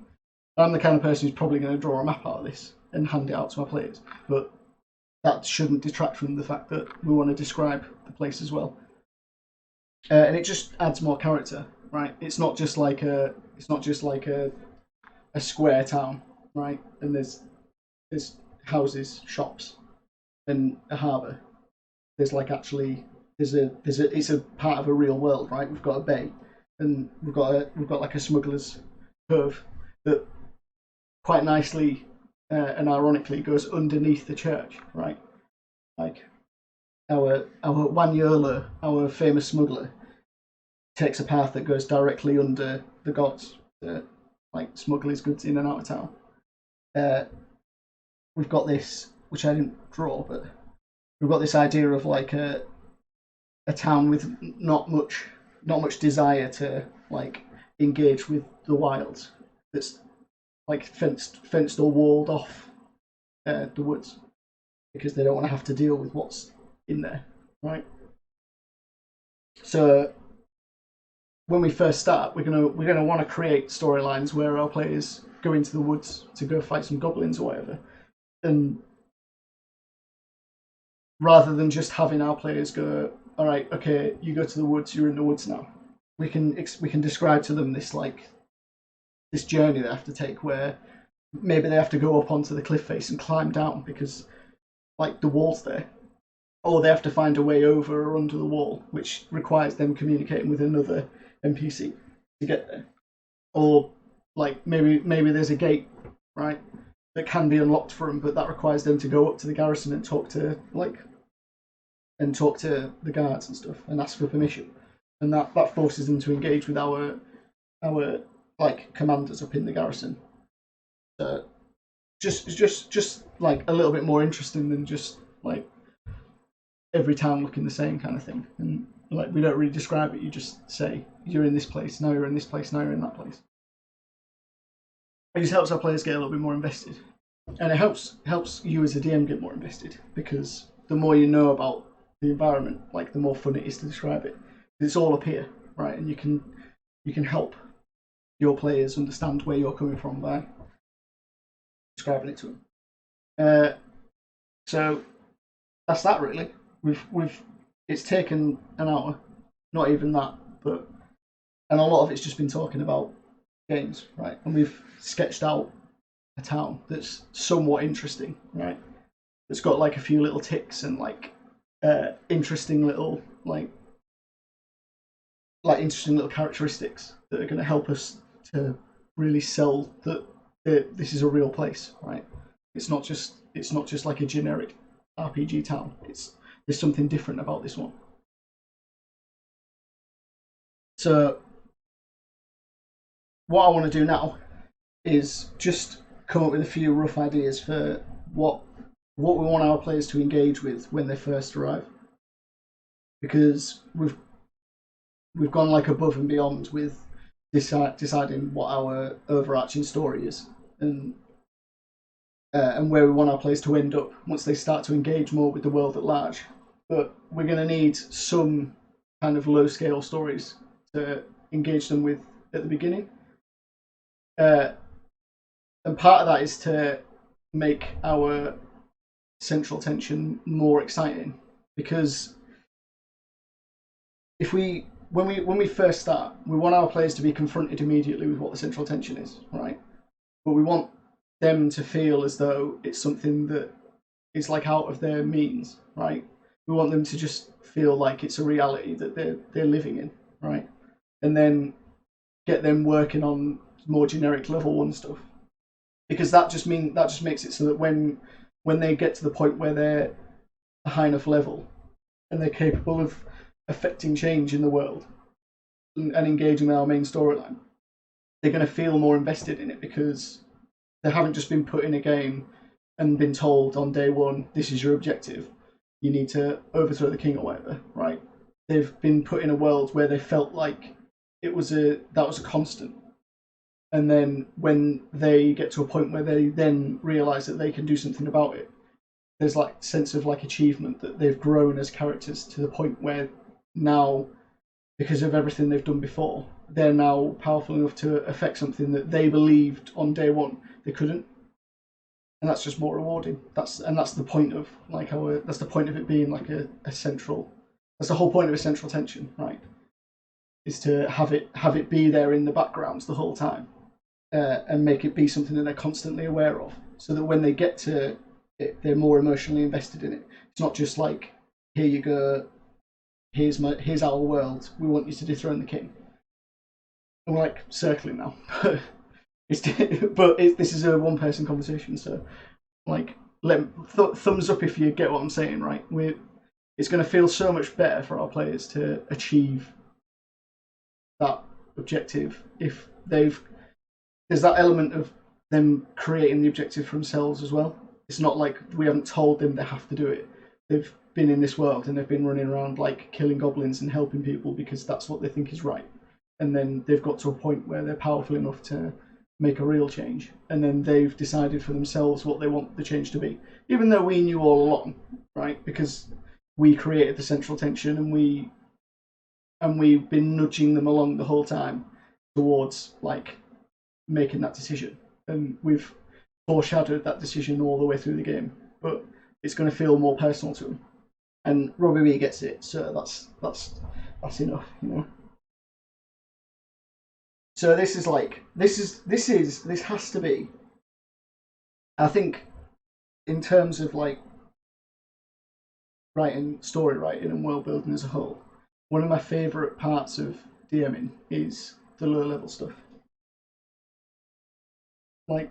I'm the kind of person who's probably going to draw a map out of this and hand it out to my players, but that shouldn't detract from the fact that we want to describe the place as well. And it just adds more character, right? It's not just like a square town, right? And there's houses, shops, and a harbour. There's like actually there's a it's a part of a real world, right? We've got a bay, and we've got like a smuggler's cove that quite nicely and ironically goes underneath the church, right? Like our Wanyolo, our famous smuggler, takes a path that goes directly under the gods that like smuggle his goods in and out of town. Uh, we've got this, which I didn't draw, but we've got this idea of like a town with not much desire to like engage with the wilds. That's like fenced or walled off the woods because they don't want to have to deal with what's in there, right? So when we first start, we're gonna want to create storylines where our players go into the woods to go fight some goblins or whatever, and rather than just having our players go, all right, okay, you go to the woods, you're in the woods now. We can describe to them this like this journey they have to take where maybe they have to go up onto the cliff face and climb down because like the wall's there, or they have to find a way over or under the wall, which requires them communicating with another NPC to get there. Or like maybe there's a gate, right, that can be unlocked for them, but that requires them to go up to the garrison and talk to the guards and stuff and ask for permission, and that forces them to engage with our like commanders up in the garrison. So just like a little bit more interesting than just like every town looking the same kind of thing. And like we don't really describe it. You just say you're in this place now. You're in this place now. You're in that place. It just helps our players get a little bit more invested, and it helps you as a DM get more invested because the more you know about the environment, like the more fun it is to describe it. It's all up here, right? And you can help your players understand where you're coming from by describing it to them. So that's that really. We've it's taken an hour, not even that, but and a lot of it's just been talking about games, right? And we've sketched out a town that's somewhat interesting, right? It's got like a few little ticks and like interesting little like like interesting little characteristics that are going to help us to really sell that this is a real place, right? It's not just like a generic RPG town. There's something different about this one. So what I want to do now is just come up with a few rough ideas for what we want our players to engage with when they first arrive, because we've gone like above and beyond with deciding what our overarching story is and where we want our players to end up once they start to engage more with the world at large. But we're going to need some kind of low scale stories to engage them with at the beginning. And part of that is to make our central tension more exciting, because if we when we first start, we want our players to be confronted immediately with what the central tension is, right? But we want them to feel as though it's something that is like out of their means, right? We want them to just feel like it's a reality that they're living in, right? And then get them working on more generic level 1 stuff, because that just makes it so that when they get to the point where they're a high enough level and they're capable of affecting change in the world and engaging with our main storyline, they're going to feel more invested in it, because they haven't just been put in a game and been told on day 1, this is your objective, you need to overthrow the king or whatever, right? They've been put in a world where they felt like that was a constant. And then when they get to a point where they then realise that they can do something about it, there's like a sense of like achievement, that they've grown as characters to the point where now, because of everything they've done before, they're now powerful enough to affect something that they believed on day 1 they couldn't. And that's just more rewarding. That's the point of that's the point of it being like a central. That's the whole point of a central tension, right? Is to have it be there in the backgrounds the whole time, and make it be something that they're constantly aware of, so that when they get to it, they're more emotionally invested in it. It's not just like, here you go, here's our world, we want you to dethrone the king. And we're like circling now, this is a 1-person conversation, so like thumbs up if you get what I'm saying, right? It's going to feel so much better for our players to achieve that objective if there's that element of them creating the objective for themselves as well. It's not like we haven't told them they have to do it. They've been in this world and they've been running around like killing goblins and helping people because that's what they think is right. And then they've got to a point where they're powerful enough to make a real change. And then they've decided for themselves what they want the change to be. Even though we knew all along, right? Because we created the central tension and we've been nudging them along the whole time towards like making that decision, and we've foreshadowed that decision all the way through the game. But it's going to feel more personal to them, and Robbie B gets it, so that's enough, you know. So this has to be, I think, in terms of like story writing and world building as a whole, one of my favourite parts of DMing is the low level stuff. Like,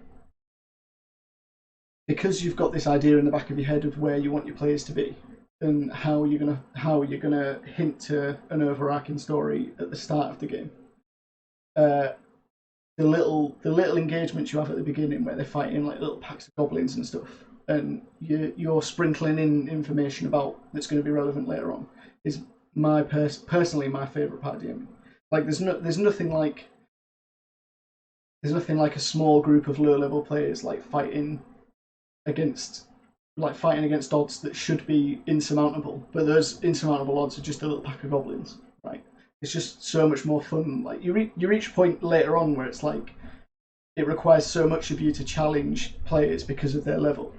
because you've got this idea in the back of your head of where you want your players to be and how you're gonna hint to an overarching story at the start of the game. The little engagements you have at the beginning where they're fighting like little packs of goblins and stuff, and you're sprinkling in information about that's going to be relevant later on, is personally my favourite part of DMing. Like there's nothing like a small group of low level players like fighting against odds that should be insurmountable, but those insurmountable odds are just a little pack of goblins, right? It's just so much more fun. Like you reach a point later on where it's like it requires so much of you to challenge players because of their level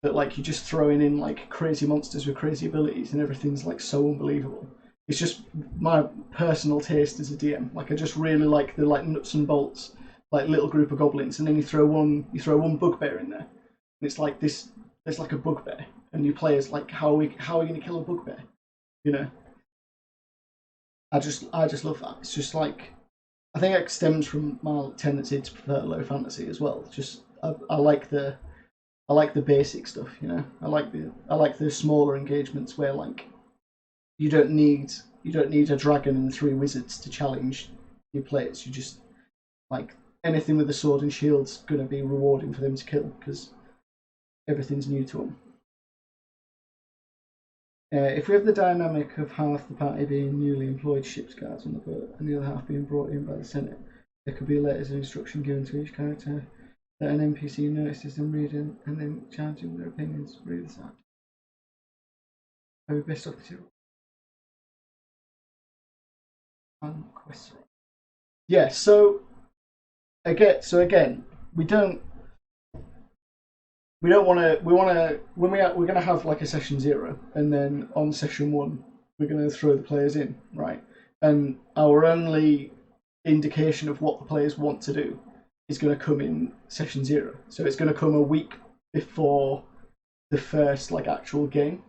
that like you're just throwing in like crazy monsters with crazy abilities and everything's like so unbelievable. It's just my personal taste as a DM. Like I just really like the like nuts and bolts, like little group of goblins, and then you throw one bugbear in there, and it's like this. There's like a bugbear, and your players like, how are we going to kill a bugbear? You know. I just love that. It's just like, I think it stems from my tendency to prefer low fantasy as well. Just I like the basic stuff, you know. I like the smaller engagements where like you don't need a dragon and 3 wizards to challenge your players. You just like anything with a sword and shield's gonna be rewarding for them to kill because everything's new to them. If we have the dynamic of half the party being newly employed ship's guards on the boat and the other half being brought in by the Senate, there could be letters of instruction given to each character that an NPC notices them reading and then challenging their opinions. Read this out. Are we best off to and quests? Yeah. So again, we don't want to. We're going to have like a session 0, and then on session 1 we're going to throw the players in, right? And our only indication of what the players want to do is going to come in session 0. So it's going to come a week before the first like actual game.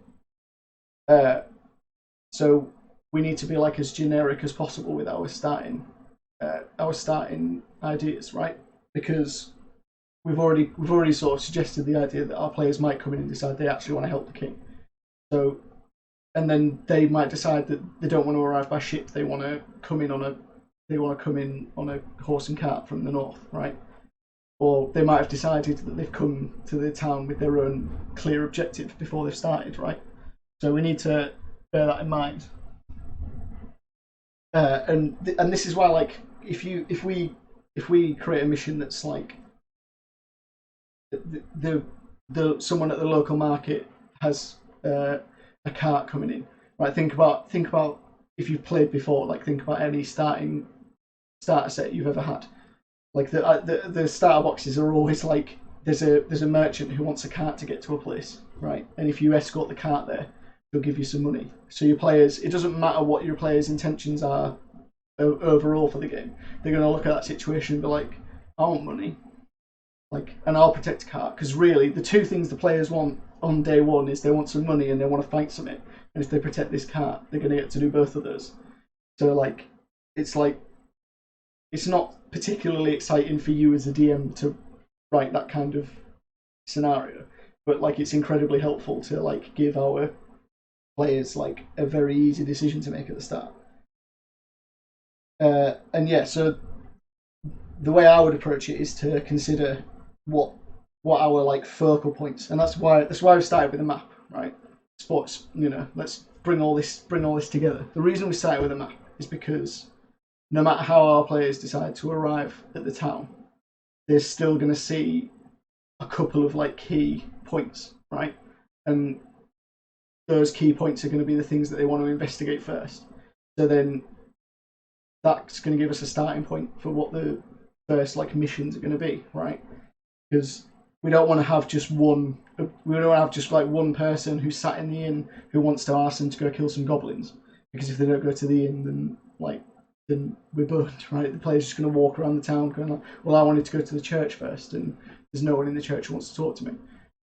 So we need to be like as generic as possible with our starting ideas, right? Because we've already sort of suggested the idea that our players might come in and decide they actually want to help the king. So, and then they might decide that they don't want to arrive by ship. They want to come in on a horse and cart from the north, right? Or they might have decided that they've come to the town with their own clear objective before they've started, right? So we need to bear that in mind. And this is why, like, if we create a mission that's like the someone at the local market has a cart coming in, right? Think about if you've played before, like think about any starter set you've ever had. Like the starter boxes are always like there's a merchant who wants a cart to get to a place, right? And if you escort the cart there, they'll give you some money. So your players, it doesn't matter what your players' intentions are overall for the game. They're going to look at that situation and be like, I want money, like, and I'll protect a cart. Because really, the two things the players want on day 1 is they want some money and they want to fight something. And if they protect this cart, they're going to get to do both of those. So like, it's not particularly exciting for you as a DM to write that kind of scenario, but like it's incredibly helpful to like give our players like a very easy decision to make at the start. And yeah, so the way I would approach it is to consider what our like focal points, and that's why we started with a map, right? Sports, you know, let's bring all this together. The reason we started with a map is because no matter how our players decide to arrive at the town, they're still going to see a couple of like key points, right? And those key points are going to be the things that they want to investigate first. So then that's going to give us a starting point for what the first like missions are going to be, right? Because we don't want to have just one. We don't want to have just like one person who's sat in the inn who wants to ask them to go kill some goblins. Because if they don't go to the inn, then we're burned, right? The player's just going to walk around the town going like, well, I wanted to go to the church first, and there's no one in the church who wants to talk to me.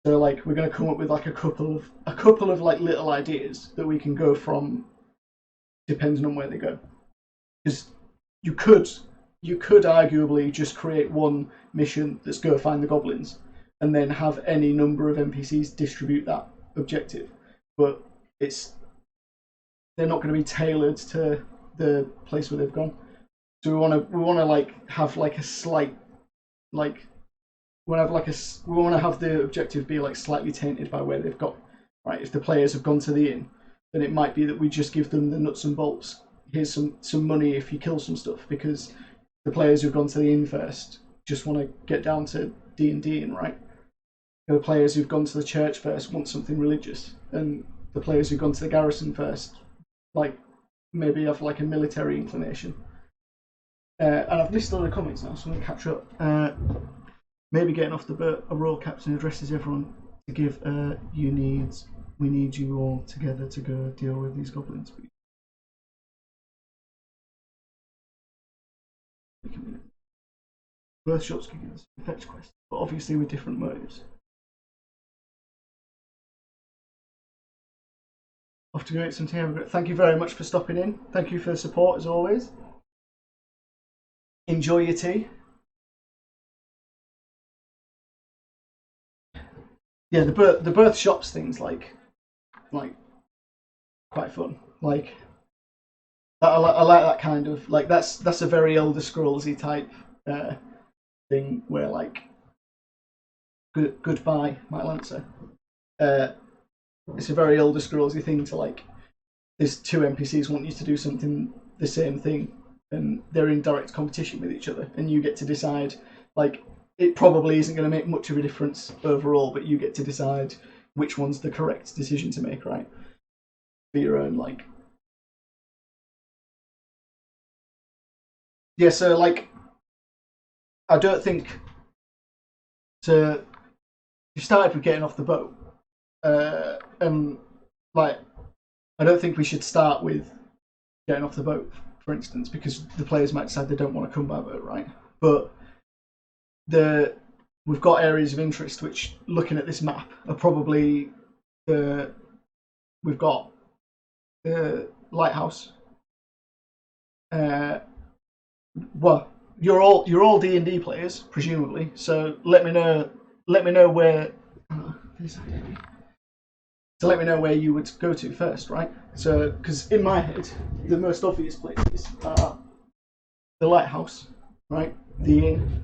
So like we're going to come up with like a couple of like little ideas that we can go from, depending on where they go. Because you could arguably just create one mission that's go find the goblins, and then have any number of NPCs distribute that objective. But they're not going to be tailored to the place where they've gone. So we want to like have like a slight like we want to have the objective be like slightly tainted by where they've gone. Right? If the players have gone to the inn, then it might be that we just give them the nuts and bolts. Here's some money if you kill some stuff, because the players who've gone to the inn first just want to get down to D&D, right? The players who've gone to the church first want something religious, and the players who've gone to the garrison first, like maybe have like a military inclination. And I've missed all the comments now, so I'm going to catch up. Maybe getting off the boat, a royal captain addresses everyone to give we need you all together to go deal with these goblins. Both shops can give us a fetch quest, but obviously with different motives. off to go eat some tea. Thank you very much for stopping in. Thank you for the support as always. Enjoy your tea. Yeah, the birth shops things like quite fun. Like I like that kind of like that's a very Elder Scrollsy type thing where like goodbye, my Lancer. It's a very Elder Scrollsy thing to like. There's two NPCs want you to do something the same thing, and they're in direct competition with each other, and you get to decide. Like it probably isn't going to make much of a difference overall, but you get to decide which one's the correct decision to make, right? For your own like. Yeah, so like I don't think to you started with getting off the boat, and like I don't think we should start with getting off the boat, for instance, because the players might decide they don't want to come by boat, right? But we've got areas of interest which, looking at this map, are probably we've got the lighthouse. Well, you're all D&D players, presumably. So let me know where. So let me know where you would go to first, right? So, because in my head, the most obvious places are the lighthouse, right? The inn,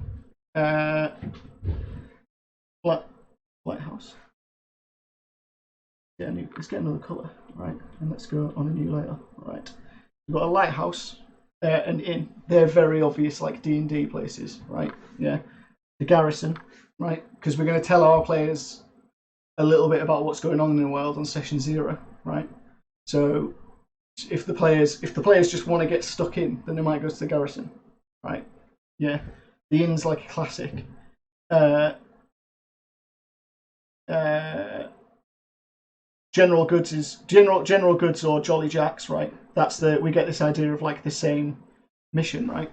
lighthouse. Let's get another colour, right? And let's go on a new layer, right? We've got a lighthouse, an inn. They're very obvious, like D&D places, right? Yeah. The garrison, right? Because we're going to tell our players a little bit about what's going on in the world on session 0, right? So if the players just want to get stuck in, then they might go to the garrison, right? Yeah, the inn's like a classic. General goods is general goods or Jolly Jacks, right? We get this idea of like the same mission, right?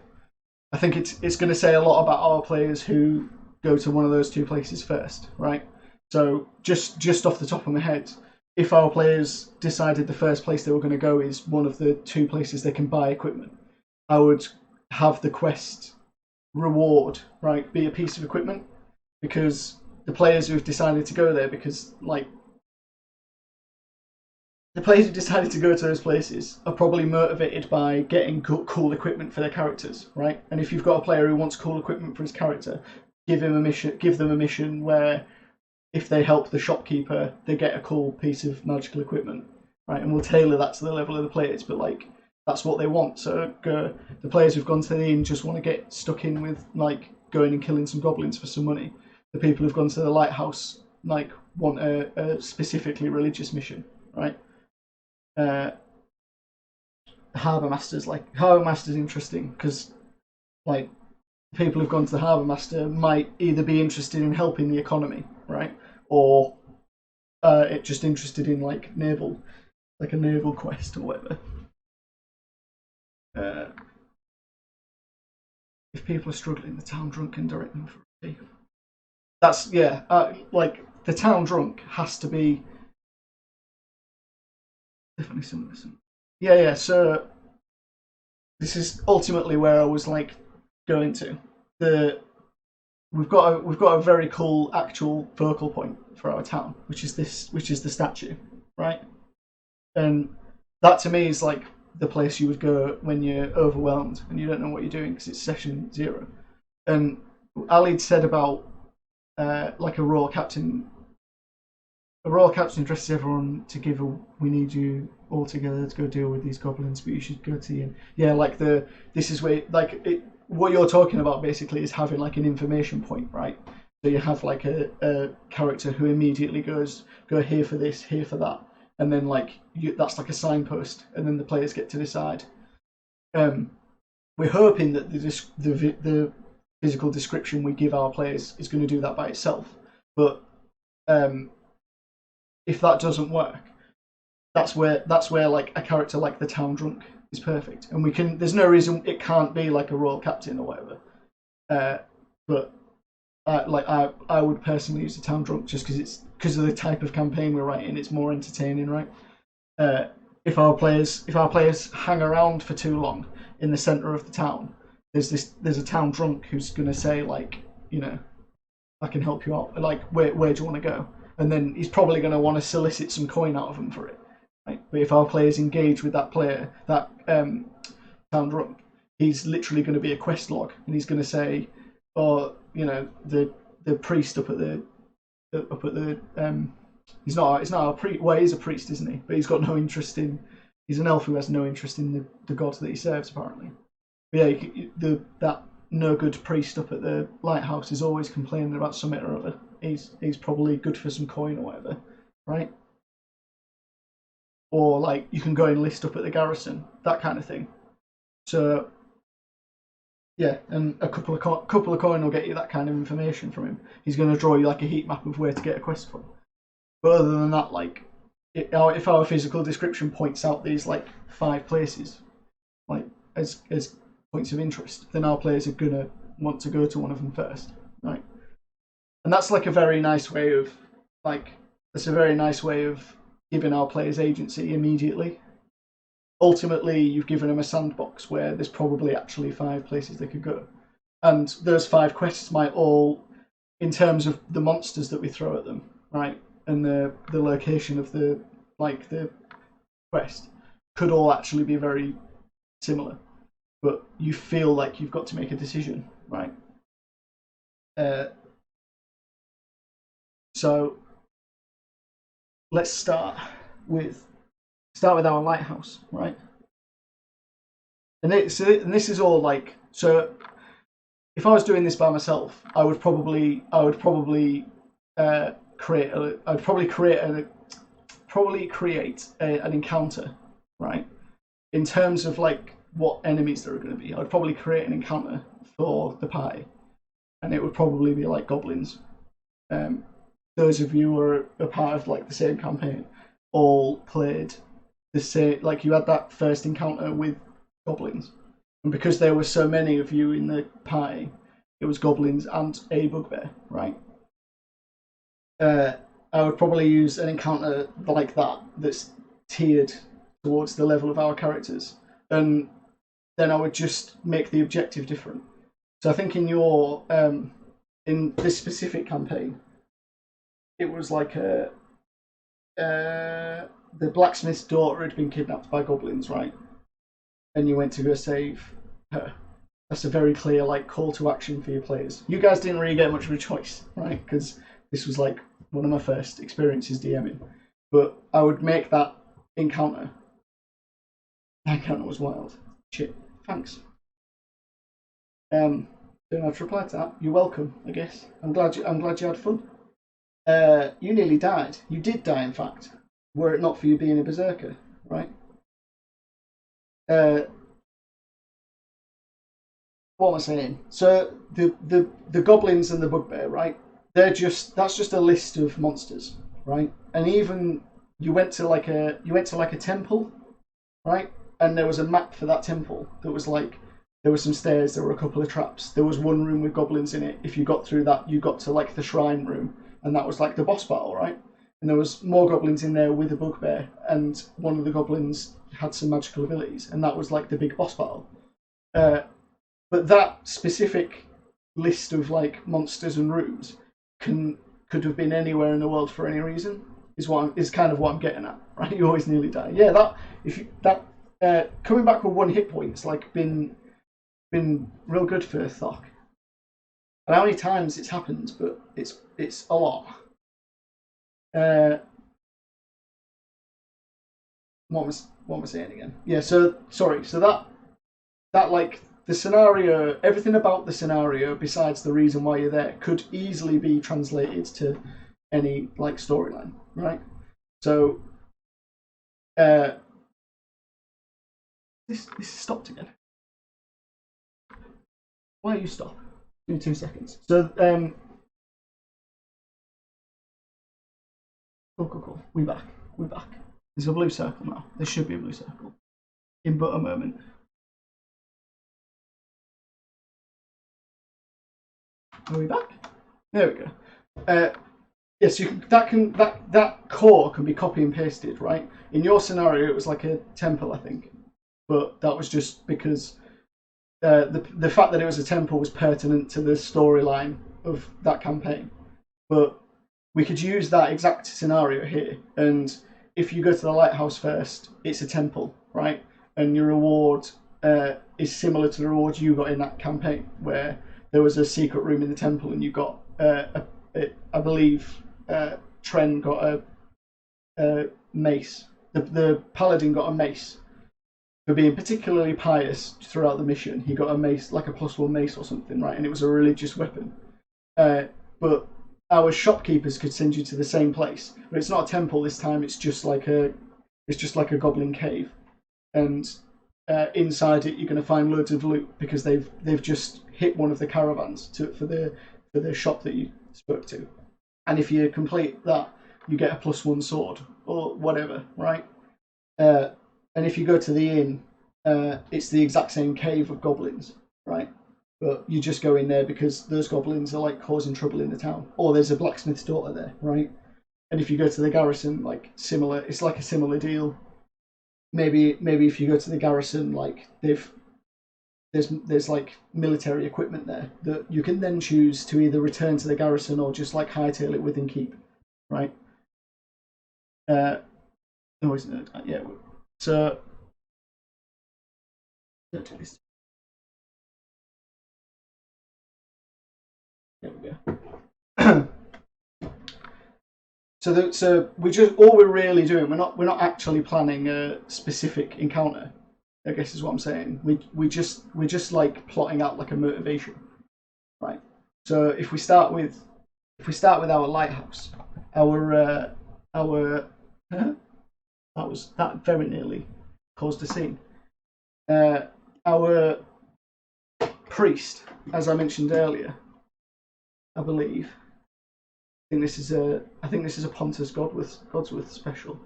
I think it's going to say a lot about our players who go to one of those two places first, right? So just off the top of my head, if our players decided the first place they were going to go is one of the two places they can buy equipment, I would have the quest reward, right, be a piece of equipment, because the players who've decided to go there, because like the players who decided to go to those places are probably motivated by getting cool equipment for their characters, right? And if you've got a player who wants cool equipment for his character, give them a mission where if they help the shopkeeper, they get a cool piece of magical equipment, right? And we'll tailor that to the level of the players, but like that's what they want. So the players who've gone to the inn just want to get stuck in with like going and killing some goblins for some money. The people who've gone to the lighthouse like want a specifically religious mission, right? Harbour Master's interesting because like people who've gone to the Harbour Master might either be interested in helping the economy, right, or it just interested in like a naval quest or whatever. If people are struggling, the town drunk can direct them for a fee. That's like the town drunk has to be definitely similar. Yeah. So this is ultimately where I was like going to. We've got a very cool actual focal point for our town, which is the statue, right? And that to me is like the place you would go when you're overwhelmed and you don't know what you're doing because it's session 0. And Ali'd said about like a royal captain. A royal captain addresses everyone to give a "we need you all together to go deal with these goblins, but you should go to the inn." Yeah, like this is where like what you're talking about basically is having like an information point, right? So you have like a character who immediately goes, go here for this, here for that, and then like that's like a signpost, and then the players get to decide. We're hoping that the physical description we give our players is going to do that by itself, but if that doesn't work, that's where like a character like the town drunk is perfect, and we can. There's no reason it can't be like a royal captain or whatever. But I would personally use the town drunk just because of the type of campaign we're writing. It's more entertaining, right? If our players hang around for too long in the centre of the town, there's a town drunk who's gonna say like, I can help you out. Like, where do you want to go? And then he's probably going to want to solicit some coin out of them for it. Right? But if our players engage with that player, that town drunk, he's literally going to be a quest log, and he's going to say, "Oh, the priest up at the he's not a priest. Well, he's a priest, isn't he? But he's got no interest in. He's an elf who has no interest in the god that he serves, apparently. But yeah, that no good priest up at the lighthouse is always complaining about something or other. He's probably good for some coin or whatever, right? Or like you can go and list up at the garrison, that kind of thing. So yeah, and a couple of coin will get you that kind of information from him. He's going to draw you like a heat map of where to get a quest from. But other than that, like if our physical description points out these like 5 places, like as points of interest, then our players are gonna want to go to one of them first, right? And that's like a very nice way of giving our players agency immediately. Ultimately, you've given them a sandbox where there's probably actually 5 places they could go, and those 5 quests might all, in terms of the monsters that we throw at them, right, and the location of the quest, could all actually be very similar. But you feel like you've got to make a decision, right? So let's start with our lighthouse, right? And this is all like, so. If I was doing this by myself, I would probably create an encounter, right? In terms of like what enemies there are going to be, I'd probably create an encounter for the party, and it would probably be like goblins. Those of you who are a part of like the same campaign all played the same. Like you had that first encounter with goblins, and because there were so many of you in the party, it was goblins and a bugbear, right? I would probably use an encounter like that that's tiered towards the level of our characters, and then I would just make the objective different. So I think in this specific campaign, it was like the blacksmith's daughter had been kidnapped by goblins, right? And you went to go save her. That's a very clear like call to action for your players. You guys didn't really get much of a choice, right? Because this was like one of my first experiences DMing. But I would make that encounter. That encounter was wild. Shit. Thanks. Don't have to reply to that. You're welcome, I guess. I'm glad you had fun. You nearly died. You did die, in fact. Were it not for you being a berserker, right? What am I saying? So the goblins and the bugbear, right? That's just a list of monsters, right? And even you went to like a temple, right? And there was a map for that temple that was like there were some stairs, there were a couple of traps. There was one room with goblins in it. If you got through that, you got to like the shrine room, and that was like the boss battle, right? And there was more goblins in there with a bugbear, and one of the goblins had some magical abilities, and that was like the big boss battle. But that specific list of like monsters and rooms could have been anywhere in the world for any reason. Is kind of what I'm getting at, right? You always nearly die. Yeah, coming back with 1 hit point's like been real good for Thok. And how many times it's happened, but it's a lot. What am I saying again? Yeah. So sorry. So that like the scenario, everything about the scenario, besides the reason why you're there, could easily be translated to any like storyline, right? So this stopped again. Why you stop? Give me 2 seconds. So cool. We back. There's a blue circle now. There should be a blue circle. In but a moment. Are we back? There we go. Yes, that core can be copy and pasted, right? In your scenario, it was like a temple, I think, but that was just because the fact that it was a temple was pertinent to the storyline of that campaign. But we could use that exact scenario here, and if you go to the lighthouse first, it's a temple, right? And your reward is similar to the reward you got in that campaign, where there was a secret room in the temple, and you got I believe Tren got a mace. The paladin got a mace for being particularly pious throughout the mission. He got a mace, like a +1 mace or something, right? And it was a religious weapon. But our shopkeepers could send you to the same place, but it's not a temple this time. It's just like a goblin cave, and inside it you're going to find loads of loot because they've just hit one of the caravans for the shop that you spoke to, and if you complete that, you get a +1 sword or whatever, right? And if you go to the inn, it's the exact same cave of goblins, right? But you just go in there because those goblins are like causing trouble in the town, or there's a blacksmith's daughter there, right? And if you go to the garrison, like similar, it's like a similar deal. Maybe if you go to the garrison, like there's like military equipment there that you can then choose to either return to the garrison or just like hightail it within keep, right? No, isn't it? Yeah. So don't do this. There we go. So we just all we're really doing, we're not actually planning a specific encounter, I guess is what I'm saying. We're just like plotting out like a motivation, right? So if we start with our lighthouse, our that very nearly caused a scene. Our priest, as I mentioned earlier, I believe. I think this is a Pontus Godsworth special.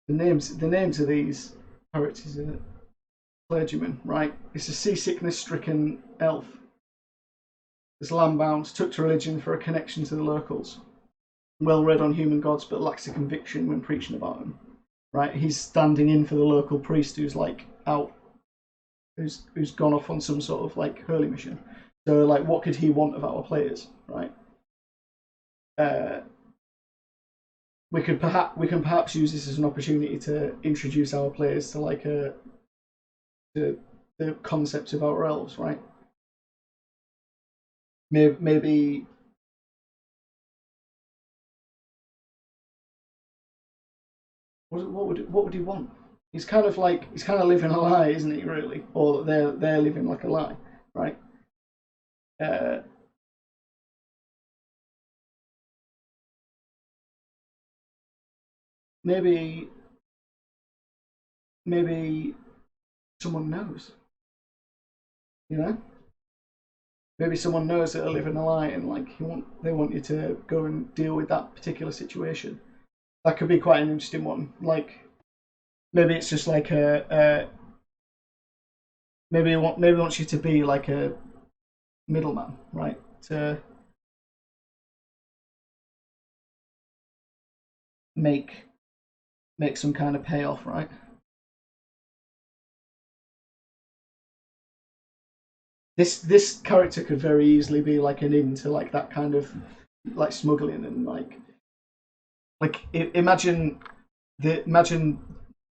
The names of these characters are clergymen, right? It's a seasickness stricken elf. Is lamb-bound, took to religion for a connection to the locals. Well read on human gods, but lacks a conviction when preaching about them. Right? He's standing in for the local priest who's like out, who's gone off on some sort of like holy mission. So like, what could he want of our players, right? We can perhaps use this as an opportunity to introduce our players to like to the concepts of our elves, right? Maybe what would he want? He's kind of living a lie, isn't he? Really, or they're living like a lie, right? Uh, maybe maybe someone knows, you know. Maybe someone knows that they're living a lie, and like they want you to go and deal with that particular situation. That could be quite an interesting one. Like maybe it's just like maybe wants you to be like a middleman, right? To make some kind of payoff, right? This character could very easily be like an into like that kind of like smuggling and imagine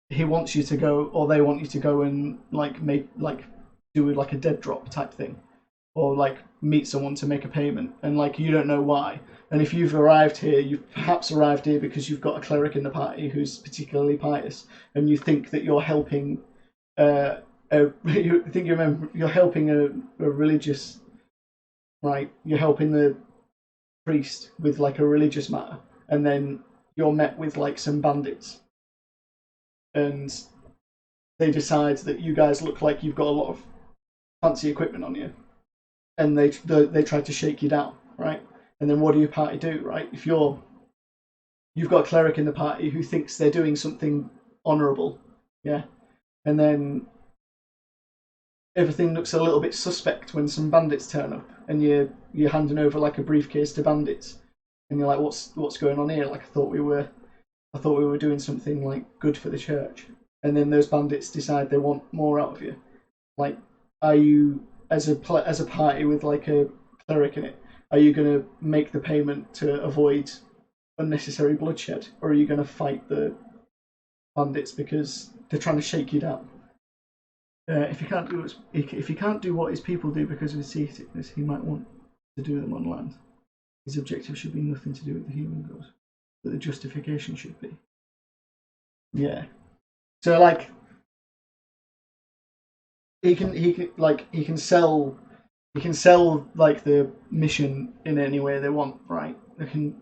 he wants you to go, or they want you to go and like make like do like a dead drop type thing, or like meet someone to make a payment, and like you don't know why. And if you've arrived here, you've perhaps arrived here because you've got a cleric in the party who's particularly pious, and you think that you're helping. You think you're helping a religious, right? You're helping the priest with like a religious matter, and then you're met with like some bandits, and they decide that you guys look like you've got a lot of fancy equipment on you, and they try to shake you down, right? And then what do your party do, right? If you've got a cleric in the party who thinks they're doing something honourable, yeah, and then everything looks a little bit suspect when some bandits turn up, and you're handing over like a briefcase to bandits, and you're like, what's going on here? Like I thought we were doing something like good for the church, and then those bandits decide they want more out of you. Like, are you as a party with like a cleric in it? Are you going to make the payment to avoid unnecessary bloodshed, or are you going to fight the bandits because they're trying to shake you down? If you can't do what his people do because of his seasickness, he might want to do them on land. His objective should be nothing to do with the human gods, but the justification should be. Yeah. So like, he can sell like the mission in any way they want, right? They can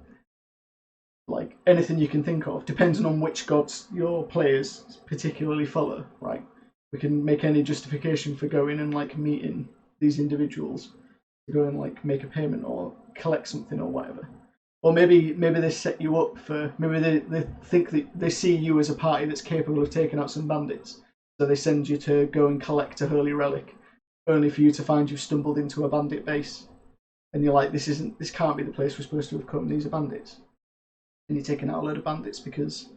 like anything you can think of, depending on which gods your players particularly follow, right? We can make any justification for going and like meeting these individuals to go and like make a payment or collect something or whatever. Or maybe they set you up for, maybe they think that they see you as a party that's capable of taking out some bandits, so they send you to go and collect a holy relic, only for you to find you've stumbled into a bandit base, and you're like, this can't be the place we're supposed to have come. These are bandits, and you're taking out a load of bandits because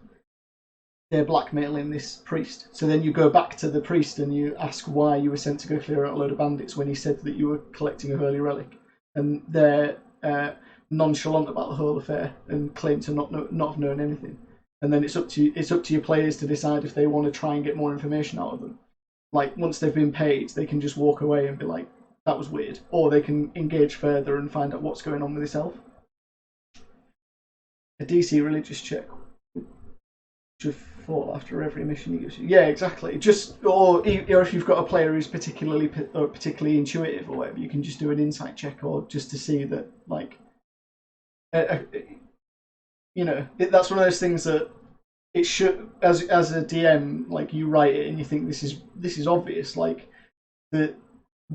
they're blackmailing this priest. So then you go back to the priest and you ask why you were sent to go clear out a load of bandits when he said that you were collecting a holy relic, and they're nonchalant about the whole affair and claim to not have known anything. And then it's up to your players to decide if they want to try and get more information out of them. Like, once they've been paid, they can just walk away and be like, that was weird, or they can engage further and find out what's going on with this elf. A DC religious check should fall after every mission he gives you. Yeah, exactly. Or if you've got a player who's particularly intuitive or whatever, you can just do an insight check, or just to see that, like, that's one of those things that it should, as a DM, like, you write it and you think this is obvious, like that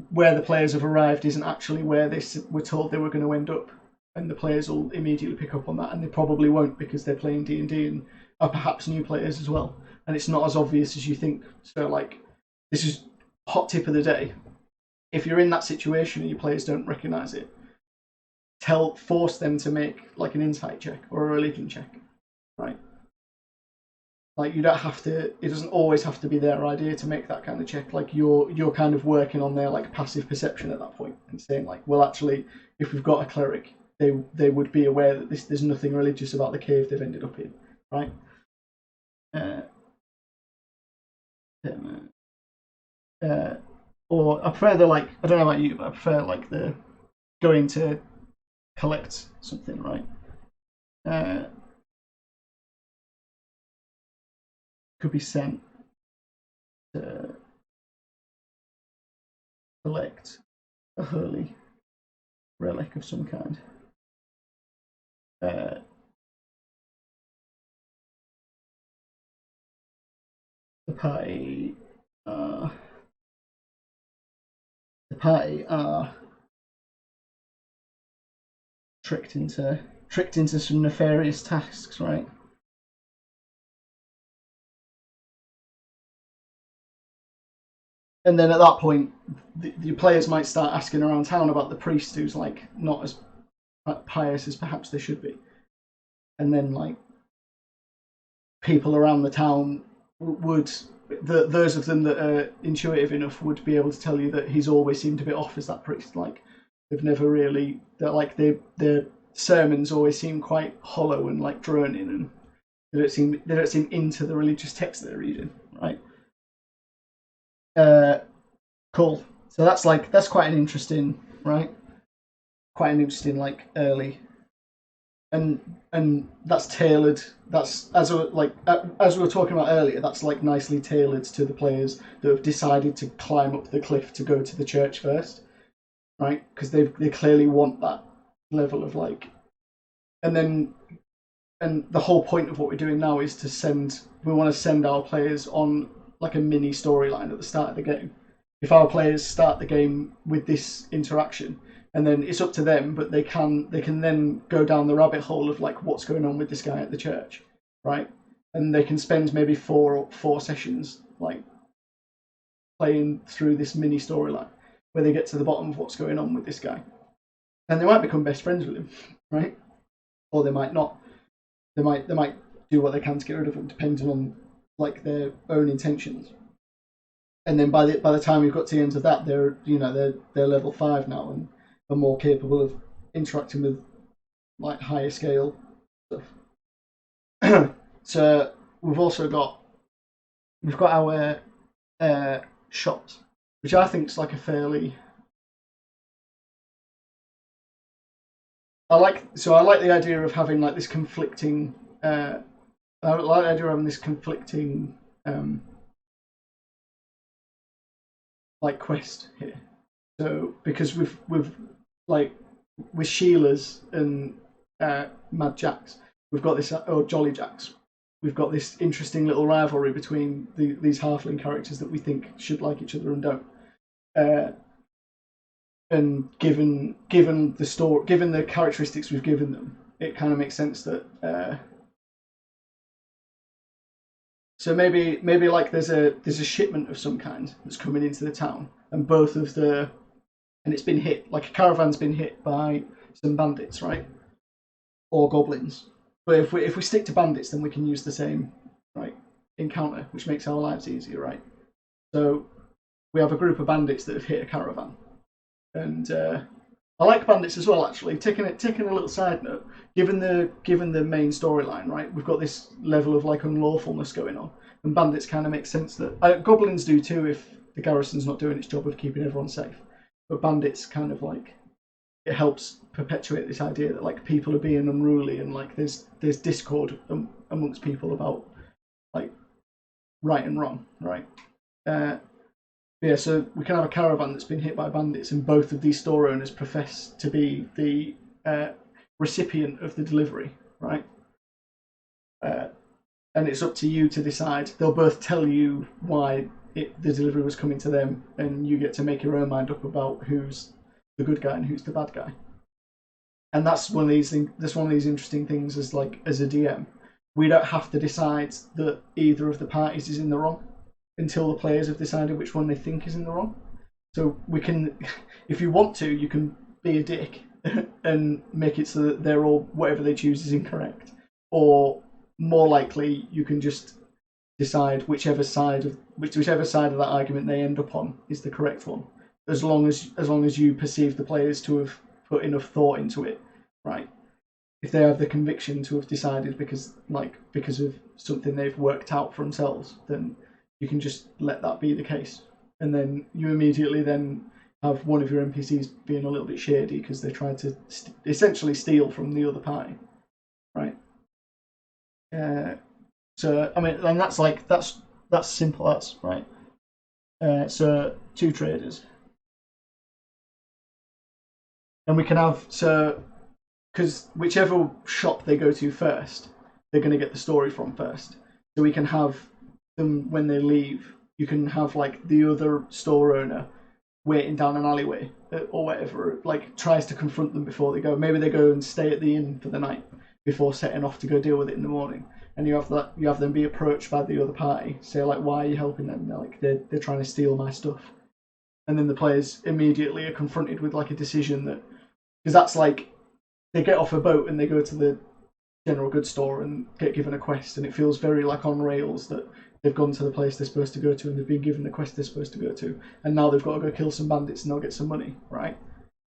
where the players have arrived isn't actually where they were told they were going to end up, and the players will immediately pick up on that, and they probably won't because they're playing D&D and are perhaps new players as well, and it's not as obvious as you think. So, like, this is hot tip of the day. If you're in that situation and your players don't recognise it, force them to make like an insight check or a religion check, right? Like, you don't have to. It doesn't always have to be their idea to make that kind of check. Like, you're kind of working on their like passive perception at that point and saying like, well, actually, if we've got a cleric, they would be aware that there's nothing religious about the cave they've ended up in, right? Or I prefer the, like, I don't know about you, but I prefer like the going to collect something, right? Could be sent to collect a holy relic of some kind. The party are tricked into some nefarious tasks, right? And then at that point, the players might start asking around town about the priest who's like not as pious as perhaps they should be, and then like people around the town would, those of them that are intuitive enough would be able to tell you that he's always seemed a bit off as that priest. Like, they've never really, that like their sermons always seem quite hollow and like droning, and they don't seem into the religious text they're reading, right? Cool. So that's quite an interesting, right? Quite an interesting like early, and that's tailored. That's as we were talking about earlier. That's like nicely tailored to the players that have decided to climb up the cliff to go to the church first, right? Because they clearly want that level of like, and the whole point of what we're doing now is we want to send our players on like a mini storyline at the start of the game. If our players start the game with this interaction, and then it's up to them, but they can then go down the rabbit hole of like what's going on with this guy at the church, right? And they can spend maybe four sessions like playing through this mini storyline where they get to the bottom of what's going on with this guy, and they might become best friends with him, right? Or they might not. They might do what they can to get rid of him, depending on like their own intentions. And then by the time we've got to the end of that, they're level 5 now and are more capable of interacting with like higher scale stuff. So we've got our shops, which I think is like a fairly. I like the idea of having like this conflicting. I like the idea of having this conflicting like quest here. So because with like with Sheila's and Mad Jacks, we've got this or Jolly Jacks. We've got this interesting little rivalry between these halfling characters that we think should like each other and don't. And given the characteristics we've given them, it kind of makes sense that. So maybe like there's a shipment of some kind that's coming into the town, and it's been hit, like a caravan's been hit by some bandits, right, or goblins. But if we stick to bandits, then we can use the same right encounter, which makes our lives easier, right? So we have a group of bandits that have hit a caravan, and I like bandits as well. Actually, taking a little side note, given the main storyline, right, we've got this level of like unlawfulness going on, and bandits kind of make sense that goblins do too if the garrison's not doing its job of keeping everyone safe. But bandits kind of like it helps perpetuate this idea that like people are being unruly and like there's discord amongst people about like right and wrong, right? Yeah, so we can have a caravan that's been hit by bandits, and both of these store owners profess to be the recipient of the delivery, right? And it's up to you to decide. They'll both tell you why the delivery was coming to them, and you get to make your own mind up about who's the good guy and who's the bad guy. And that's one of these things. That's one of these interesting things. As a DM, we don't have to decide that either of the parties is in the wrong until the players have decided which one they think is in the wrong. So we can, if you want to, you can be a dick and make it so that they're all whatever they choose is incorrect, or more likely you can just decide whichever side of that argument they end up on is the correct one, as long as you perceive the players to have put enough thought into it, right? If they have the conviction to have decided because of something they've worked out for themselves, then you can just let that be the case, and then you immediately then have one of your NPCs being a little bit shady because they tried to essentially steal from the other party, right? So I mean, and that's simple as right. So 2 traders, and we can have because whichever shop they go to first, they're going to get the story from first. So we can have them when they leave. You can have like the other store owner waiting down an alleyway or whatever, like tries to confront them before they go. Maybe they go and stay at the inn for the night before setting off to go deal with it in the morning. And you have them be approached by the other party, say like, "Why are you helping them?" They're like, they're trying to steal my stuff. And then the players immediately are confronted with like a decision that, because that's like they get off a boat and they go to the general goods store and get given a quest, and it feels very like on rails that they've gone to the place they're supposed to go to and they've been given the quest they're supposed to go to, and now they've got to go kill some bandits and they'll get some money, right?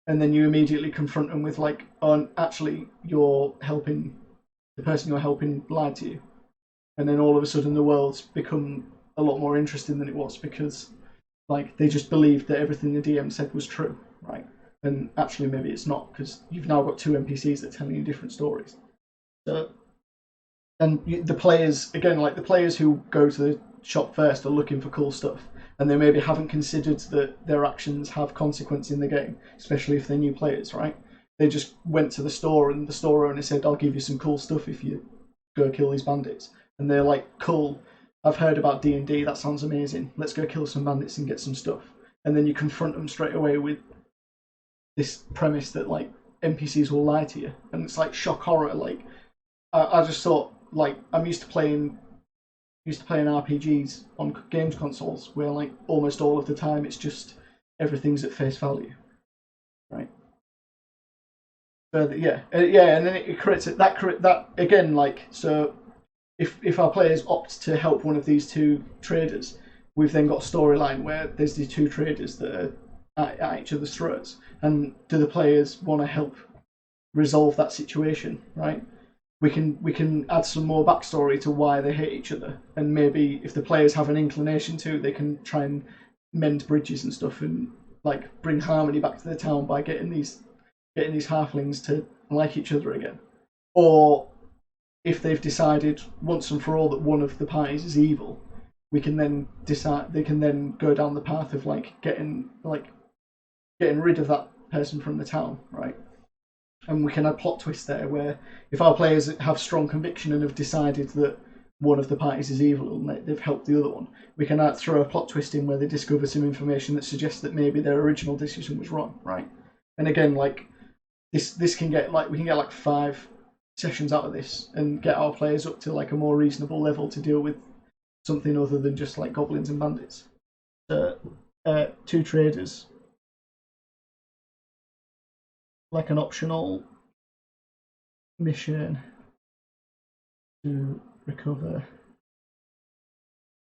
And then you immediately confront them with like, "Oh, actually, you're helping the person you're helping lied to you," and then all of a sudden the world's become a lot more interesting than it was because like they just believed that everything the DM said was true, right? And actually maybe it's not, because you've now got 2 NPCs that are telling you different stories. So, and the players again, like the players who go to the shop first are looking for cool stuff, and they maybe haven't considered that their actions have consequence in the game, especially if they're new players, right? They just went to the store and the store owner said, "I'll give you some cool stuff if you go kill these bandits." And they're like, "Cool, I've heard about D&D, that sounds amazing. Let's go kill some bandits and get some stuff." And then you confront them straight away with this premise that like NPCs will lie to you, and it's like shock horror. Like I just thought, like I'm used to playing used to playing RPGs on games consoles, where like almost all of the time it's just everything's at face value, right? So yeah, and then it creates that again, like, so if our players opt to help one of these two traders, we've then got a storyline where there's these two traders that are at each other's throats, and do the players want to help resolve that situation, right? We can add some more backstory to why they hate each other, and maybe if the players have an inclination to, they can try and mend bridges and stuff, and like bring harmony back to the town by getting these halflings to like each other again. Or if they've decided once and for all that one of the parties is evil, we can then decide, they can then go down the path of like getting rid of that person from the town, right? And we can add plot twists there where if our players have strong conviction and have decided that one of the parties is evil and they've helped the other one, we can throw a plot twist in where they discover some information that suggests that maybe their original decision was wrong, right? And again, like this can get like, we can get like 5 sessions out of this and get our players up to like a more reasonable level to deal with something other than just like goblins and bandits. 2 traders, like an optional mission to recover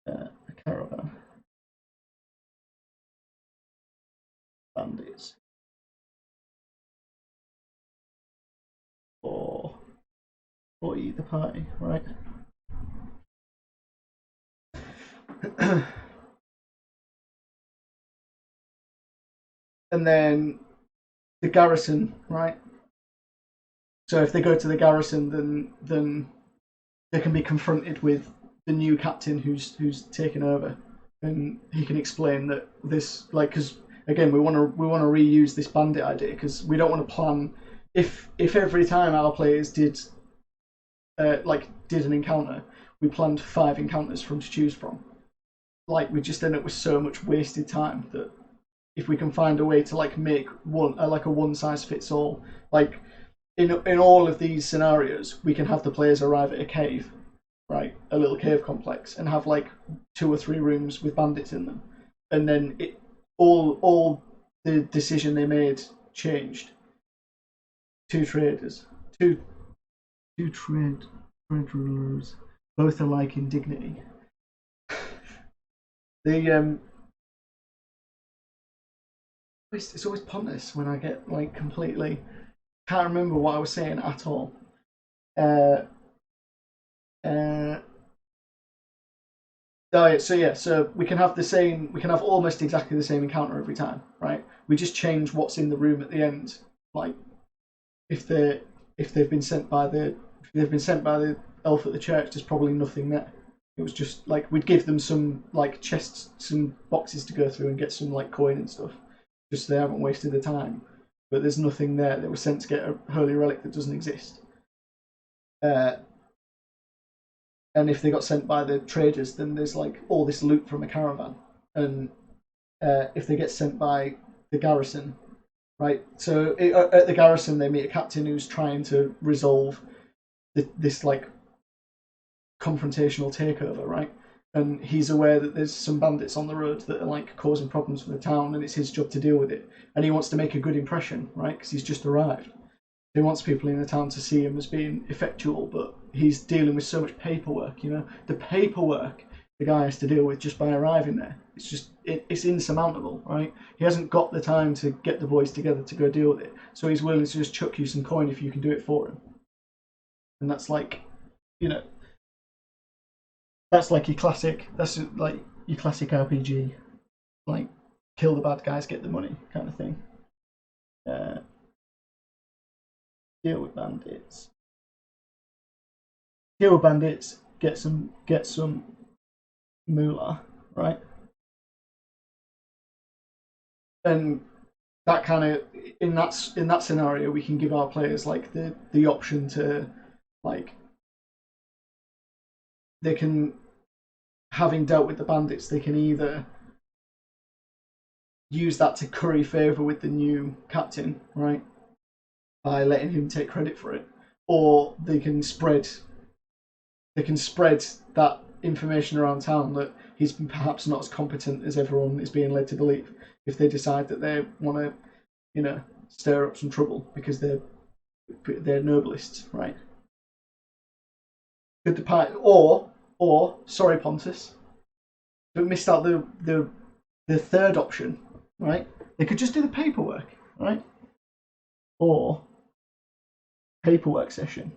a caravan. Bandits. Or either party, right? And then the garrison, right? So if they go to the garrison, then they can be confronted with the new captain who's taken over, and he can explain that this, like, because again we want to reuse this bandit idea, because we don't want to plan if every time our players did an encounter, we planned 5 encounters from to choose from. Like, we just end up with so much wasted time that if we can find a way to like make one like a one size fits all, like in all of these scenarios, we can have the players arrive at a cave, right, a little cave complex, and have like 2 or 3 rooms with bandits in them, and then all the decision they made changed. 2 traders, two trade rulers, both alike in dignity. It's always pointless when I get like completely can't remember what I was saying at all. Uh, uh, so we can have almost exactly the same encounter every time, right? We just change what's in the room at the end. Like if they've been sent by the elf at the church, there's probably nothing there. It was just like we'd give them some like chests, some boxes to go through and get some like coin and stuff, just so they haven't wasted the time. But there's nothing there. They were sent to get a holy relic that doesn't exist. And if they got sent by the traders, then there's like all this loot from a caravan. And if they get sent by the garrison, right? So at the garrison, they meet a captain who's trying to resolve this like confrontational takeover, right? And he's aware that there's some bandits on the road that are like causing problems for the town, and it's his job to deal with it. And he wants to make a good impression, right? Because he's just arrived. He wants people in the town to see him as being effectual, but he's dealing with so much paperwork. You know, the paperwork the guy has to deal with just by arriving there. It's insurmountable, right? He hasn't got the time to get the boys together to go deal with it, so he's willing to just chuck you some coin if you can do it for him. And that's like, you know, that's like your classic. That's like your classic RPG, like kill the bad guys, get the money kind of thing. Deal with bandits. Deal with bandits. Get some moolah, right? And that kind of in that scenario, we can give our players like the option to like they can, having dealt with the bandits, they can either use that to curry favour with the new captain, right, by letting him take credit for it, or they can spread that information around town that he's perhaps not as competent as everyone is being led to believe. If they decide that they want to, stir up some trouble because they're nobelists, right? Could the party, or sorry, Pontus, but missed out the third option, right? They could just do the paperwork, right? Or paperwork session.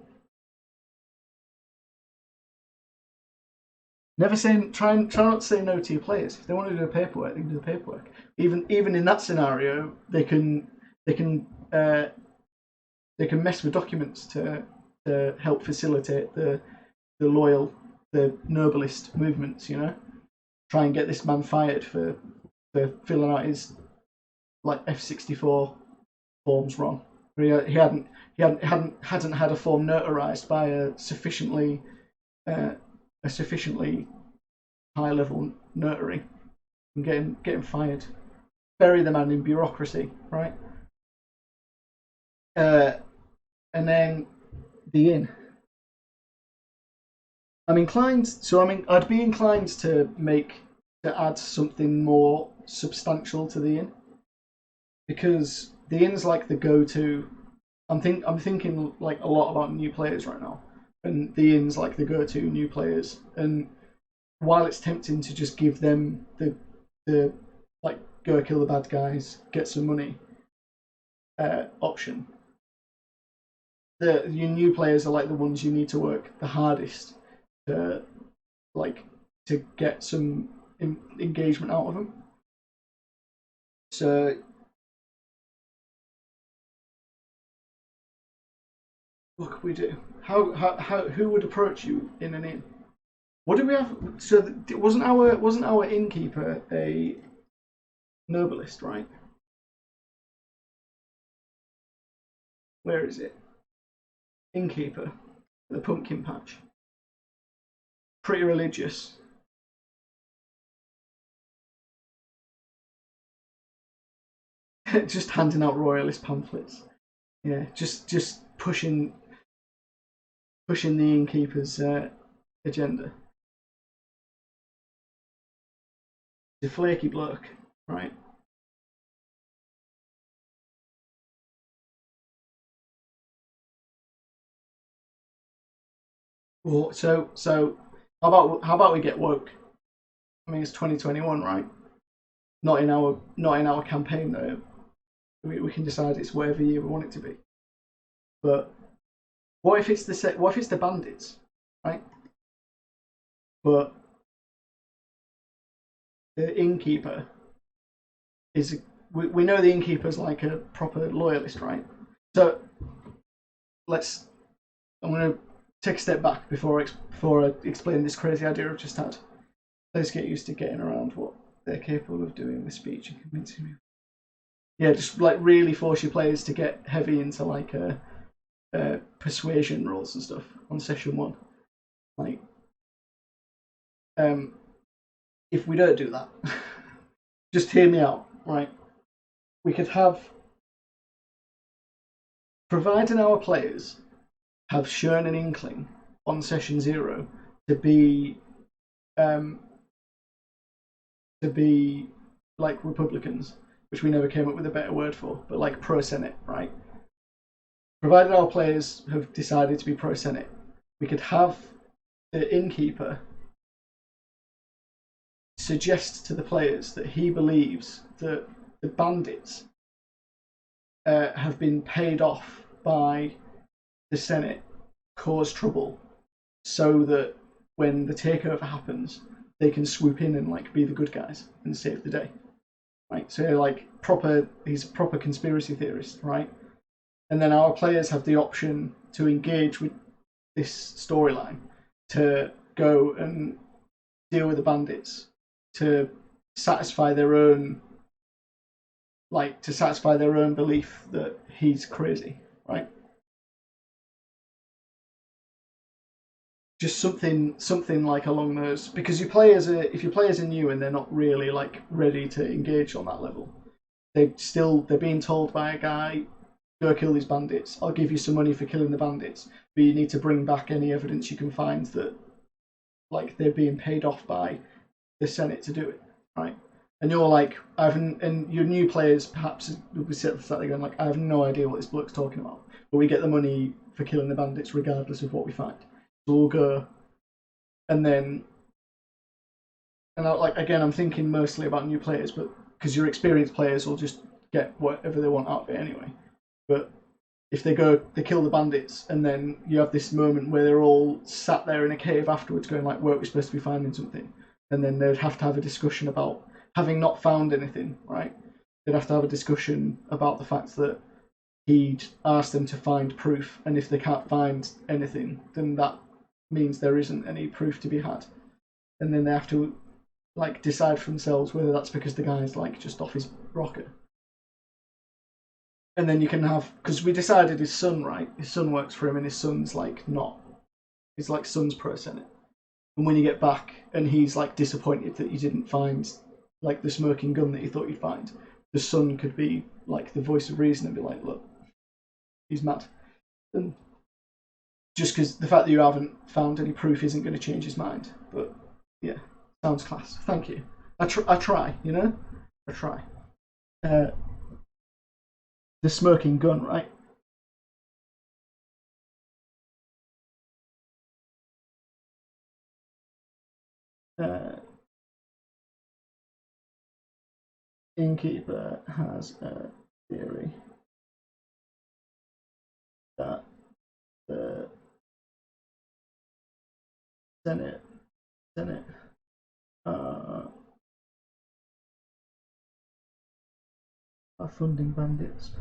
Never say try not to say no to your players. If they want to do the paperwork, they can do the paperwork. Even in that scenario, they can mess with documents to help facilitate the noblest movements. Try and get this man fired for filling out his like F-64 forms wrong. He hadn't had a form notarized by a sufficiently high level notary, and get him fired. Bury the man in bureaucracy, right? And then the inn. I'd be inclined to add something more substantial to the inn, because the inn's like the go-to. I'm thinking like a lot about new players right now, and the inn's like the go-to new players. And while it's tempting to just give them the like go kill the bad guys, get some money option, your new players are like the ones you need to work the hardest to get some engagement out of them. So what could we do? How who would approach you in an inn? What do we have? So wasn't our innkeeper a noblist, right? Where is it? Innkeeper, the pumpkin patch. Pretty religious. Just handing out royalist pamphlets. Yeah, just pushing the innkeeper's agenda. The flaky bloke, right? Well, so how about we get woke? I mean, it's 2021, right? Not in our campaign though. We can decide it's whatever year we want it to be. But what if it's the bandits, right? But the innkeeper we know the innkeeper's like a proper loyalist, right? So I'm going to take a step back before I explain this crazy idea I've just had. Let's get used to getting around what they're capable of doing with speech and convincing me. Yeah, just like really force your players to get heavy into like persuasion rolls and stuff on session 1. Like, if we don't do that, just hear me out, right? We could have, providing our players have shown an inkling on session 0 to be like Republicans, which we never came up with a better word for, but like pro-Senate, right? Provided our players have decided to be pro-Senate, we could have the innkeeper suggest to the players that he believes that the bandits have been paid off by the Senate, cause trouble, so that when the takeover happens, they can swoop in and like be the good guys and save the day, right? So like he's a proper conspiracy theorist, right? And then our players have the option to engage with this storyline, to go and deal with the bandits, to satisfy their own belief that he's crazy, right? Just something like along those, because if your players are new and they're not really like ready to engage on that level, they're being told by a guy, go kill these bandits. I'll give you some money for killing the bandits, but you need to bring back any evidence you can find that like they're being paid off by the Senate to do it, right? And you're like, and your new players perhaps will be sitting there going like, I have no idea what this bloke's talking about, but we get the money for killing the bandits regardless of what we find. So we'll go, and then, and like again, I'm thinking mostly about new players, but because your experienced players will just get whatever they want out of it anyway. But if they kill the bandits, and then you have this moment where they're all sat there in a cave afterwards, going like, weren't we supposed to be finding something? And then they'd have to have a discussion about having not found anything, right? They'd have to have a discussion about the fact that he'd asked them to find proof, and if they can't find anything, then that means there isn't any proof to be had. And then they have to like decide for themselves whether that's because the guy's like just off his rocker. And then you can have, because we decided his son, right? His son works for him, and his son's like not. His like son's pro Senate. And when you get back, and he's like disappointed that you didn't find like the smoking gun that you thought you'd find, the son could be like the voice of reason and be like, look, he's mad. And just because the fact that you haven't found any proof isn't going to change his mind. But yeah, sounds class. Thank you. I try, you know? I try. The smoking gun, right? Innkeeper has a theory that the Senate are funding bandits.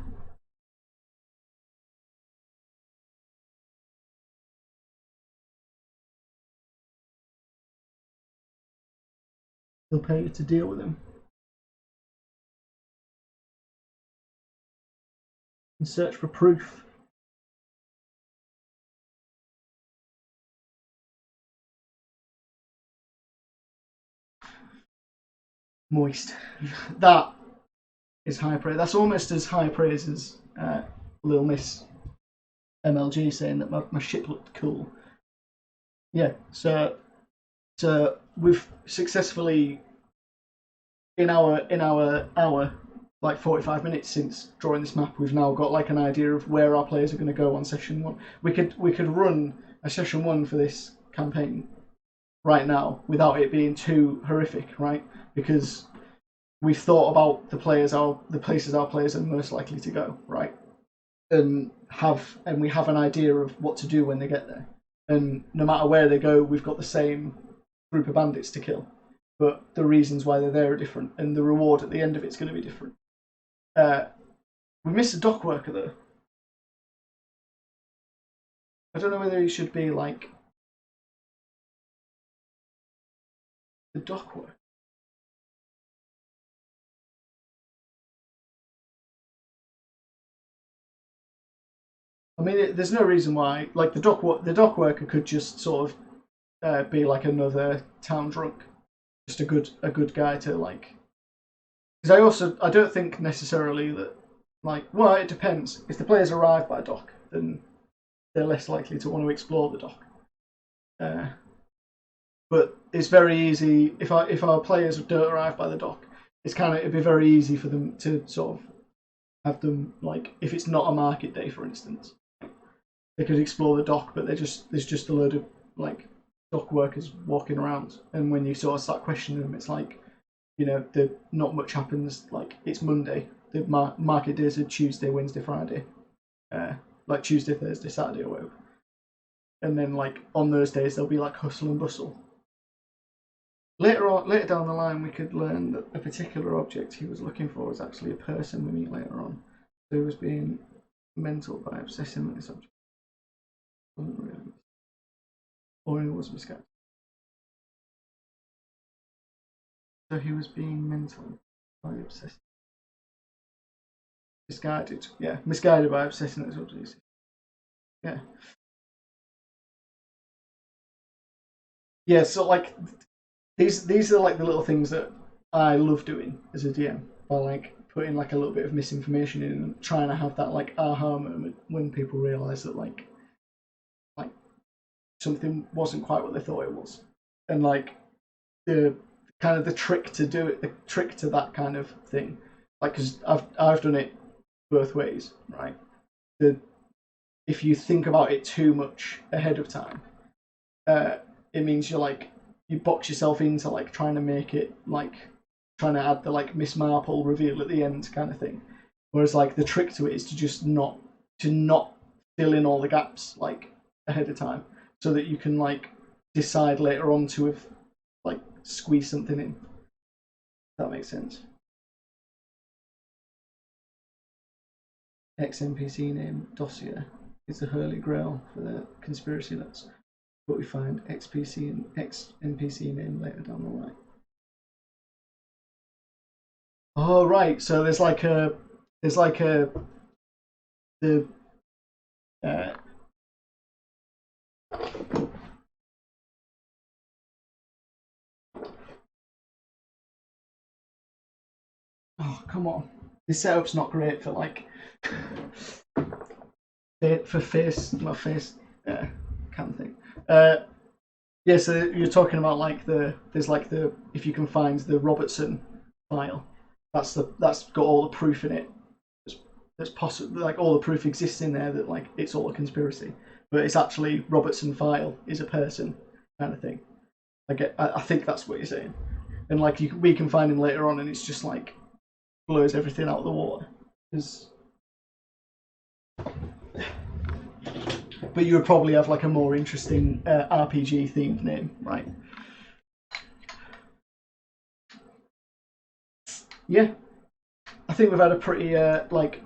They'll pay you to deal with him. And search for proof. Moist. That is high praise. That's almost as high praise as Lil Miss MLG saying that my ship looked cool. Yeah, so we've successfully in our hour, like 45 minutes since drawing this map, we've now got like an idea of where our players are going to go on session 1. We could run a session 1 for this campaign right now without it being too horrific, right? Because we've thought about the places our players are most likely to go, right? And we have an idea of what to do when they get there. And no matter where they go, we've got the same group of bandits to kill. But the reasons why they're there are different, and the reward at the end of it's going to be different. We missed a dock worker though. I don't know whether he should be like the dock worker. I mean, there's no reason why. Like the dock worker could just sort of be like another town drunk, just a good guy to like. Because I don't think necessarily that like, well, it depends. If the players arrive by dock, then they're less likely to want to explore the dock. But it's very easy if our players don't arrive by the dock. It'd be very easy for them to sort of have them like if it's not a market day, for instance, they could explore the dock, but there's just a load of like dock workers walking around, and when you sort of start questioning them, it's like, you know, not much happens. Like it's Monday, the market days are Tuesday, Wednesday, Friday, like Tuesday, Thursday, Saturday, or whatever. And then like on those days there'll be like hustle and bustle. Later down the line, we could learn that a particular object he was looking for was actually a person we meet later on. So he was being mental by obsessing with this object. Wasn't really, or he was misguided. So he was being mental by obsessing. Misguided, yeah, misguided by obsessing with this object. Yeah. Yeah, so like these are like the little things that I love doing as a DM, by like putting like a little bit of misinformation in and trying to have that like aha moment when people realise that like something wasn't quite what they thought it was. and like the kind of the trick to do it, the trick to that kind of thing, like because I've done it both ways, right? The If you think about it too much ahead of time, it means you box yourself into like trying to make it like trying to add the like Miss Marple reveal at the end kind of thing. Whereas like the trick to it is to just not fill in all the gaps like ahead of time, so that you can like decide later on to have like squeeze something in. If that makes sense. Ex NPC name dossier is the Holy Grail for the conspiracy nuts, but we find XPC and ex NPC name later down the line. Oh right, so there's like a the uh, oh come on, this setup's not great for like for face my face cam thing. Yeah, so you're talking about like there's like the if you can find the Robertson file, that's got all the proof in it. That's possible, like all the proof exists in there that like it's all a conspiracy, but it's actually Robertson file is a person kind of thing. I think that's what you're saying, and like we can find him later on, and it's just like blows everything out of the water. But you would probably have like a more interesting RPG themed name, right? Yeah, I think we've had a pretty like.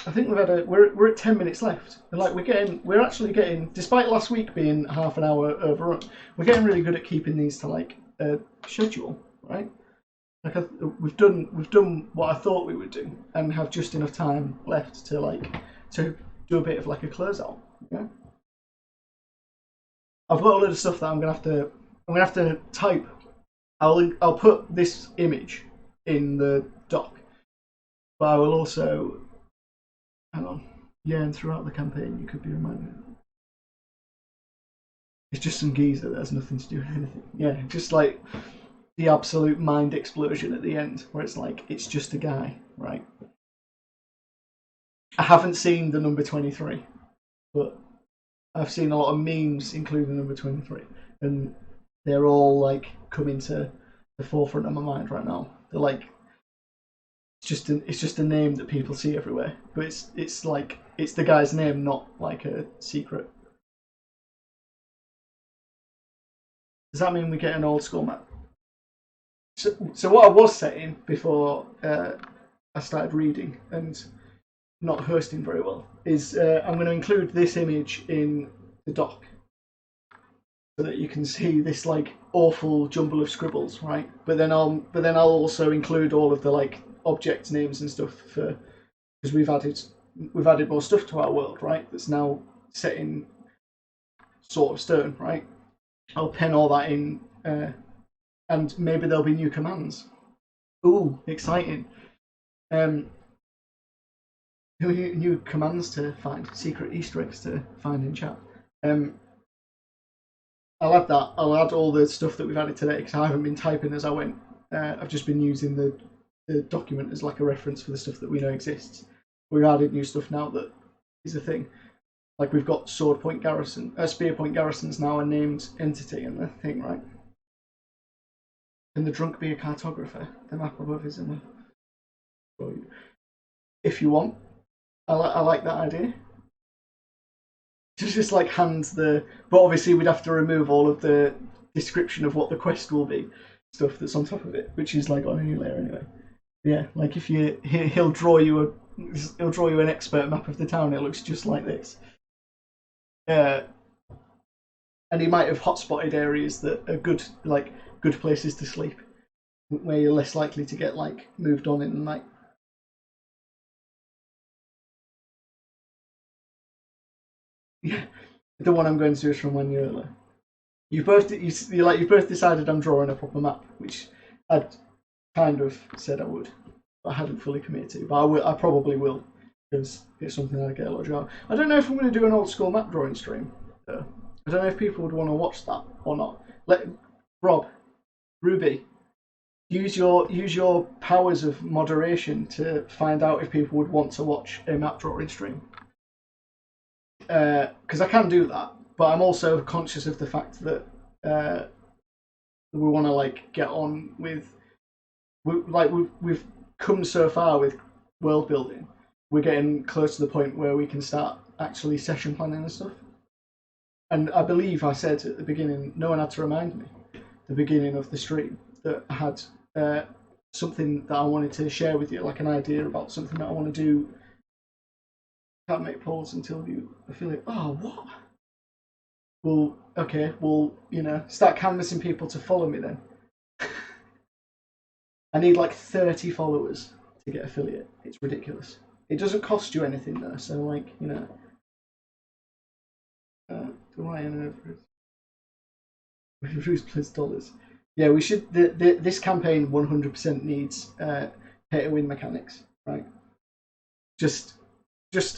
I think we're at 10 minutes left, and like we're actually getting, despite last week being half an hour overrun, we're getting really good at keeping these to like schedule, right? Like we've done what I thought we would do, and have just enough time left to do a bit of like a closeout. Yeah. I've got a load of stuff that I'm gonna have to type. I'll put this image in the doc, but I will also hang on. Yeah, and throughout the campaign you could be reminded. It's just some geezer that has nothing to do with anything. Yeah, just like the absolute mind explosion at the end, where it's like it's just a guy, right? I haven't seen the number 23, but I've seen a lot of memes, including number 23, and they're all like coming to the forefront of my mind right now. They're like it's just a name that people see everywhere, but it's like it's the guy's name, not like a secret. Does that mean we get an old school map? So what I was saying before I started reading and not hosting very well is I'm going to include this image in the doc so that you can see this like awful jumble of scribbles, right? But then I'll also include all of the like object names and stuff for because we've added more stuff to our world, right? That's now set in sort of stone, right? I'll pen all that in, and maybe there'll be new commands. Ooh, exciting! Um, new commands to find, secret Easter eggs to find in chat. I'll add that. I'll add all the stuff that we've added today because I haven't been typing as I went. I've just been using the document as like a reference for the stuff that we know exists. We've added new stuff now that is a thing. Like we've got Sword Point Garrison, Spear Point Garrison's now a named entity in the thing, right? Can the drunk be a cartographer? The map above is a map. If you want, I like that idea. Just like hands the, but obviously we'd have to remove all of the description of what the quest will be, stuff that's on top of it, which is like on any layer anyway. Yeah, like if he'll draw you an expert map of the town. It looks just like this. And he might have hotspotted areas that are good places to sleep, where you're less likely to get like moved on in the night. Yeah, the one I'm going to is from when you're earlier. You've both decided I'm drawing a proper map, which I'd kind of said I would, but I hadn't fully committed to. But I probably will, because it's something I get a lot of joy out of. I don't know if I'm going to do an old school map drawing stream. I don't know if people would want to watch that or not. Rob, Ruby, use your powers of moderation to find out if people would want to watch a map drawing stream. Because I can do that, but I'm also conscious of the fact that we want to like get on with, we've come so far with world building. We're getting close to the point where we can start actually session planning and stuff. And I believe I said at the beginning, no one had to remind me, the beginning of the stream, that I had something that I wanted to share with you, like an idea about something that I want to do. Can't make polls until you feel it. Oh, what? Well, okay, well, start canvassing people to follow me then. I need like 30 followers to get affiliate. It's ridiculous. It doesn't cost you anything though, so like, Bruce plus dollars. Yeah, we should. This campaign 100% needs pay to win mechanics, right? Just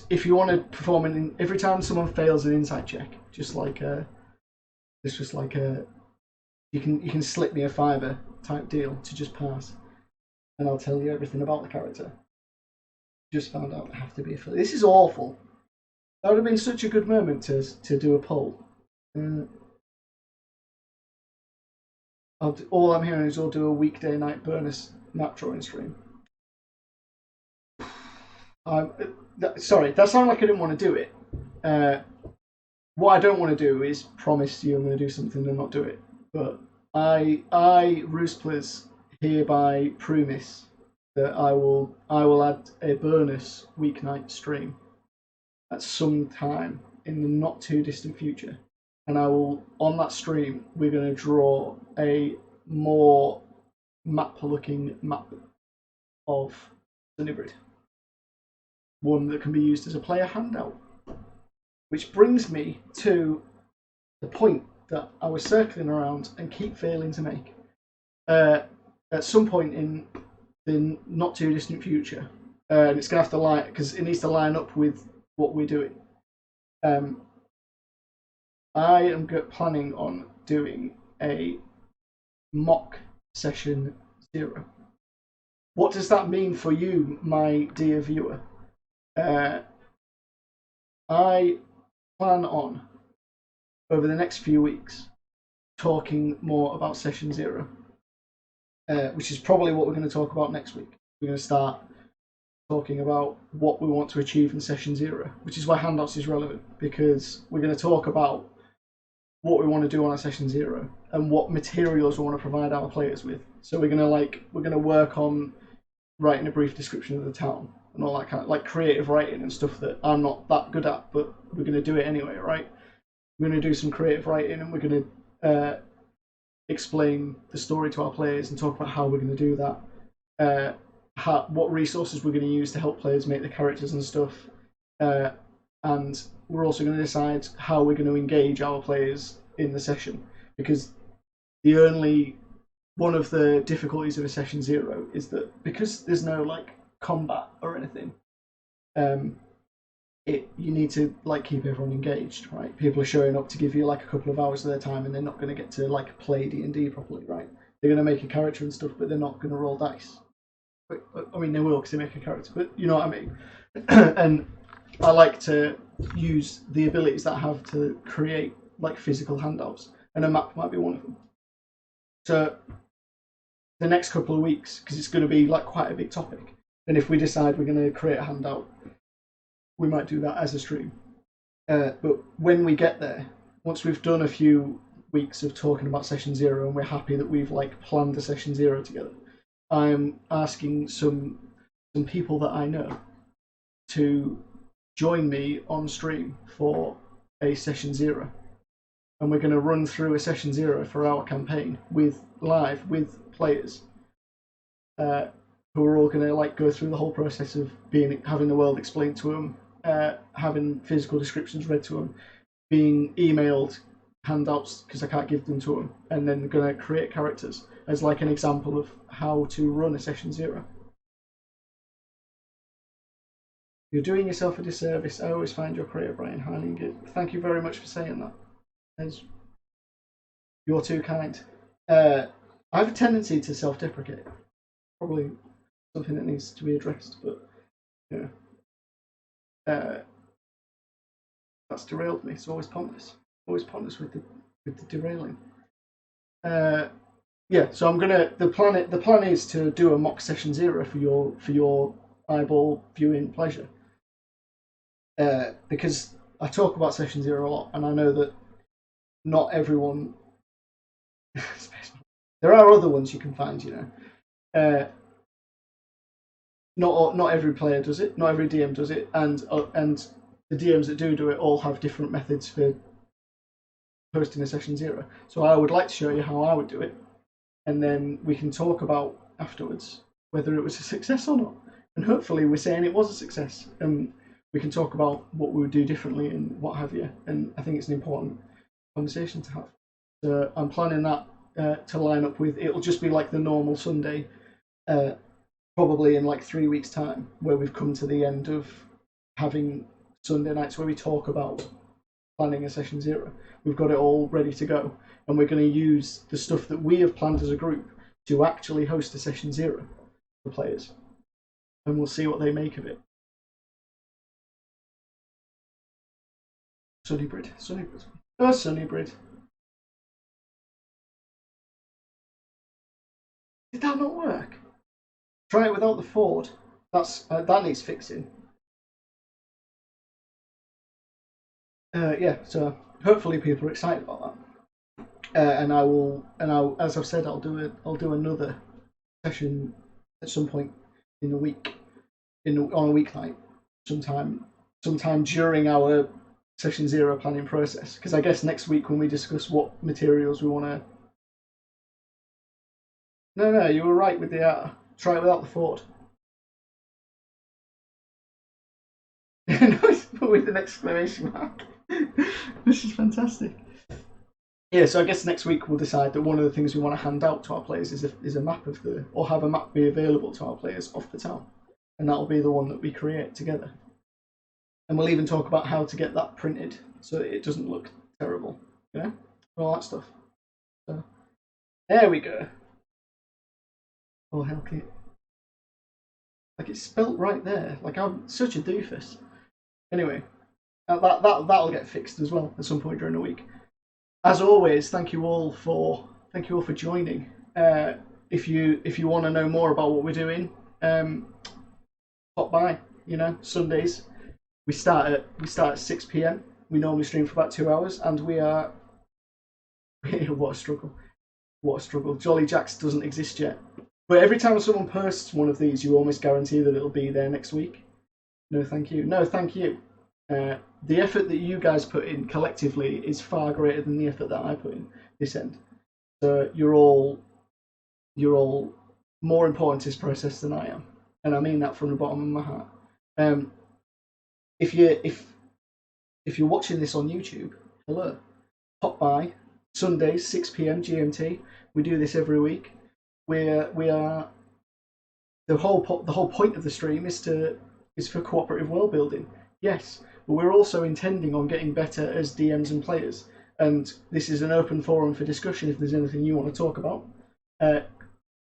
if you want to perform every time someone fails an insight check, it's just like a you can slip me a fiver type deal to just pass, and I'll tell you everything about the character. Just found out I have to be affiliated. This is awful. That would have been such a good moment to do a poll. All I'm hearing is I'll do a weekday night bonus map drawing stream. Sorry, that sounded like I didn't want to do it. What I don't want to do is promise you I'm going to do something and not do it. But I Roosplers, hereby promise that I will add a bonus weeknight stream at some time in the not too distant future. And I will, on that stream, we're going to draw a more map-looking map of Sunnibrid. One that can be used as a player handout. Which brings me to the point that I was circling around and keep failing to make. At some point in the not too distant future, and it's going to have to line, because it needs to line up with what we're doing. I am planning on doing a mock session 0. What does that mean for you, my dear viewer? I plan on, over the next few weeks, talking more about session 0, which is probably what we're going to talk about next week. We're going to start talking about what we want to achieve in session 0, which is why handouts is relevant, because we're going to talk about what we want to do on our session 0 and what materials we want to provide our players with. So we're going to work on writing a brief description of the town and all that kind of like creative writing and stuff that I'm not that good at, but we're going to do it anyway, right? We're going to do some creative writing and we're going to explain the story to our players and talk about how we're going to do that, what resources we're going to use to help players make the characters and stuff, and we're also going to decide how we're going to engage our players in the session, because one of the difficulties of a session 0 is that because there's no like combat or anything, you need to like keep everyone engaged, right? People are showing up to give you like a couple of hours of their time, and they're not going to get to like play D&D properly, right? They're going to make a character and stuff, but they're not going to roll dice. I mean, they will because they make a character, but you know what I mean. And I like to use the abilities that I have to create like physical handouts, and a map might be one of them. So the next couple of weeks, because it's going to be like quite a big topic, and if we decide we're going to create a handout, we might do that as a stream. But when we get there, once we've done a few weeks of talking about session 0 and we're happy that we've like planned a session 0 together, I'm asking some people that I know to join me on stream for a session 0, and we're going to run through a session 0 for our campaign live with players who are all going to like go through the whole process of having the world explained to them, having physical descriptions read to them, being emailed handouts because I can't give them to them, and then going to create characters as like an example of how to run a session 0. You're doing yourself a disservice. I always find your creative writing highly engaging. Thank you very much for saying that. You're too kind. I have a tendency to self-deprecate. Probably something that needs to be addressed, but yeah, that's derailed me. It's always pointless. Always pointless with the derailing. Yeah, so I'm gonna the plan is to do a mock session 0 for your eyeball viewing pleasure. Because I talk about session 0 a lot, and I know that not everyone. There are other ones you can find, you know. Not every player does it, not every DM does it, and the DMs that do it all have different methods for hosting a session 0. So I would like to show you how I would do it, and then we can talk about afterwards whether it was a success or not. And hopefully we're saying it was a success, and we can talk about what we would do differently and what have you. And I think it's an important conversation to have. So I'm planning that to line up with, it'll just be like the normal Sunday, probably in like 3 weeks' time, where we've come to the end of having Sunday nights where we talk about planning a session 0. We've got it all ready to go, and we're going to use the stuff that we have planned as a group to actually host a session 0 for players, and we'll see what they make of it. Sunnibrid. Oh, Sunnibrid. Did that not work? Try it without the Ford. That needs fixing. Yeah, so hopefully people are excited about that. And I'll, as I've said, I'll do another session at some point in the week, on a weeknight, sometime during our session 0 planning process. Because I guess next week when we discuss what materials we want to. No, you were right with the try it without the Ford. With an exclamation mark. This is fantastic. Yeah, so I guess next week we'll decide that one of the things we want to hand out to our players is a map of or have a map be available to our players off the town, and that'll be the one that we create together. And we'll even talk about how to get that printed so that it doesn't look terrible, you know, all that stuff. So there we go. Oh hell, like it's spelt right there. Like I'm such a doofus. Anyway, that'll get fixed as well at some point during the week. As always, thank you all for joining. If you want to know more about what we're doing, pop by. You know, Sundays we start at 6 p.m. We normally stream for about 2 hours, and we are what a struggle. What a struggle. Jolly Jacks doesn't exist yet. But every time someone posts one of these, you almost guarantee that it'll be there next week. No, thank you. No, thank you. The effort that you guys put in collectively is far greater than the effort that I put in this end. So you're all more important to this process than I am, and I mean that from the bottom of my heart. If you're watching this on YouTube, hello, pop by Sundays 6 p.m. GMT. We do this every week. We are the whole point of the stream is for cooperative world building. Yes, but we're also intending on getting better as DMs and players. And this is an open forum for discussion. If there's anything you want to talk about,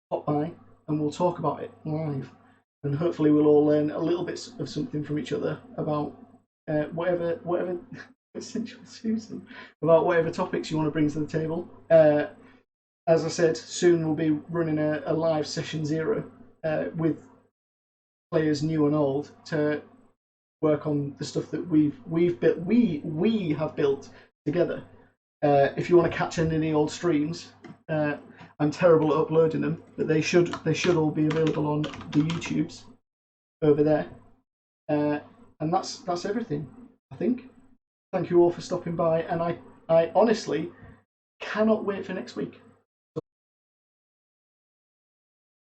pop by and we'll talk about it live. And hopefully we'll all learn a little bit of something from each other about whatever essential Susan, about whatever topics you want to bring to the table. As I said, soon we'll be running a live session 0 with players new and old to work on the stuff that we've built. We have built together. If you want to catch any of the old streams, I'm terrible at uploading them, but they should all be available on the YouTubes over there. And that's everything, I think. Thank you all for stopping by, and I honestly cannot wait for next week.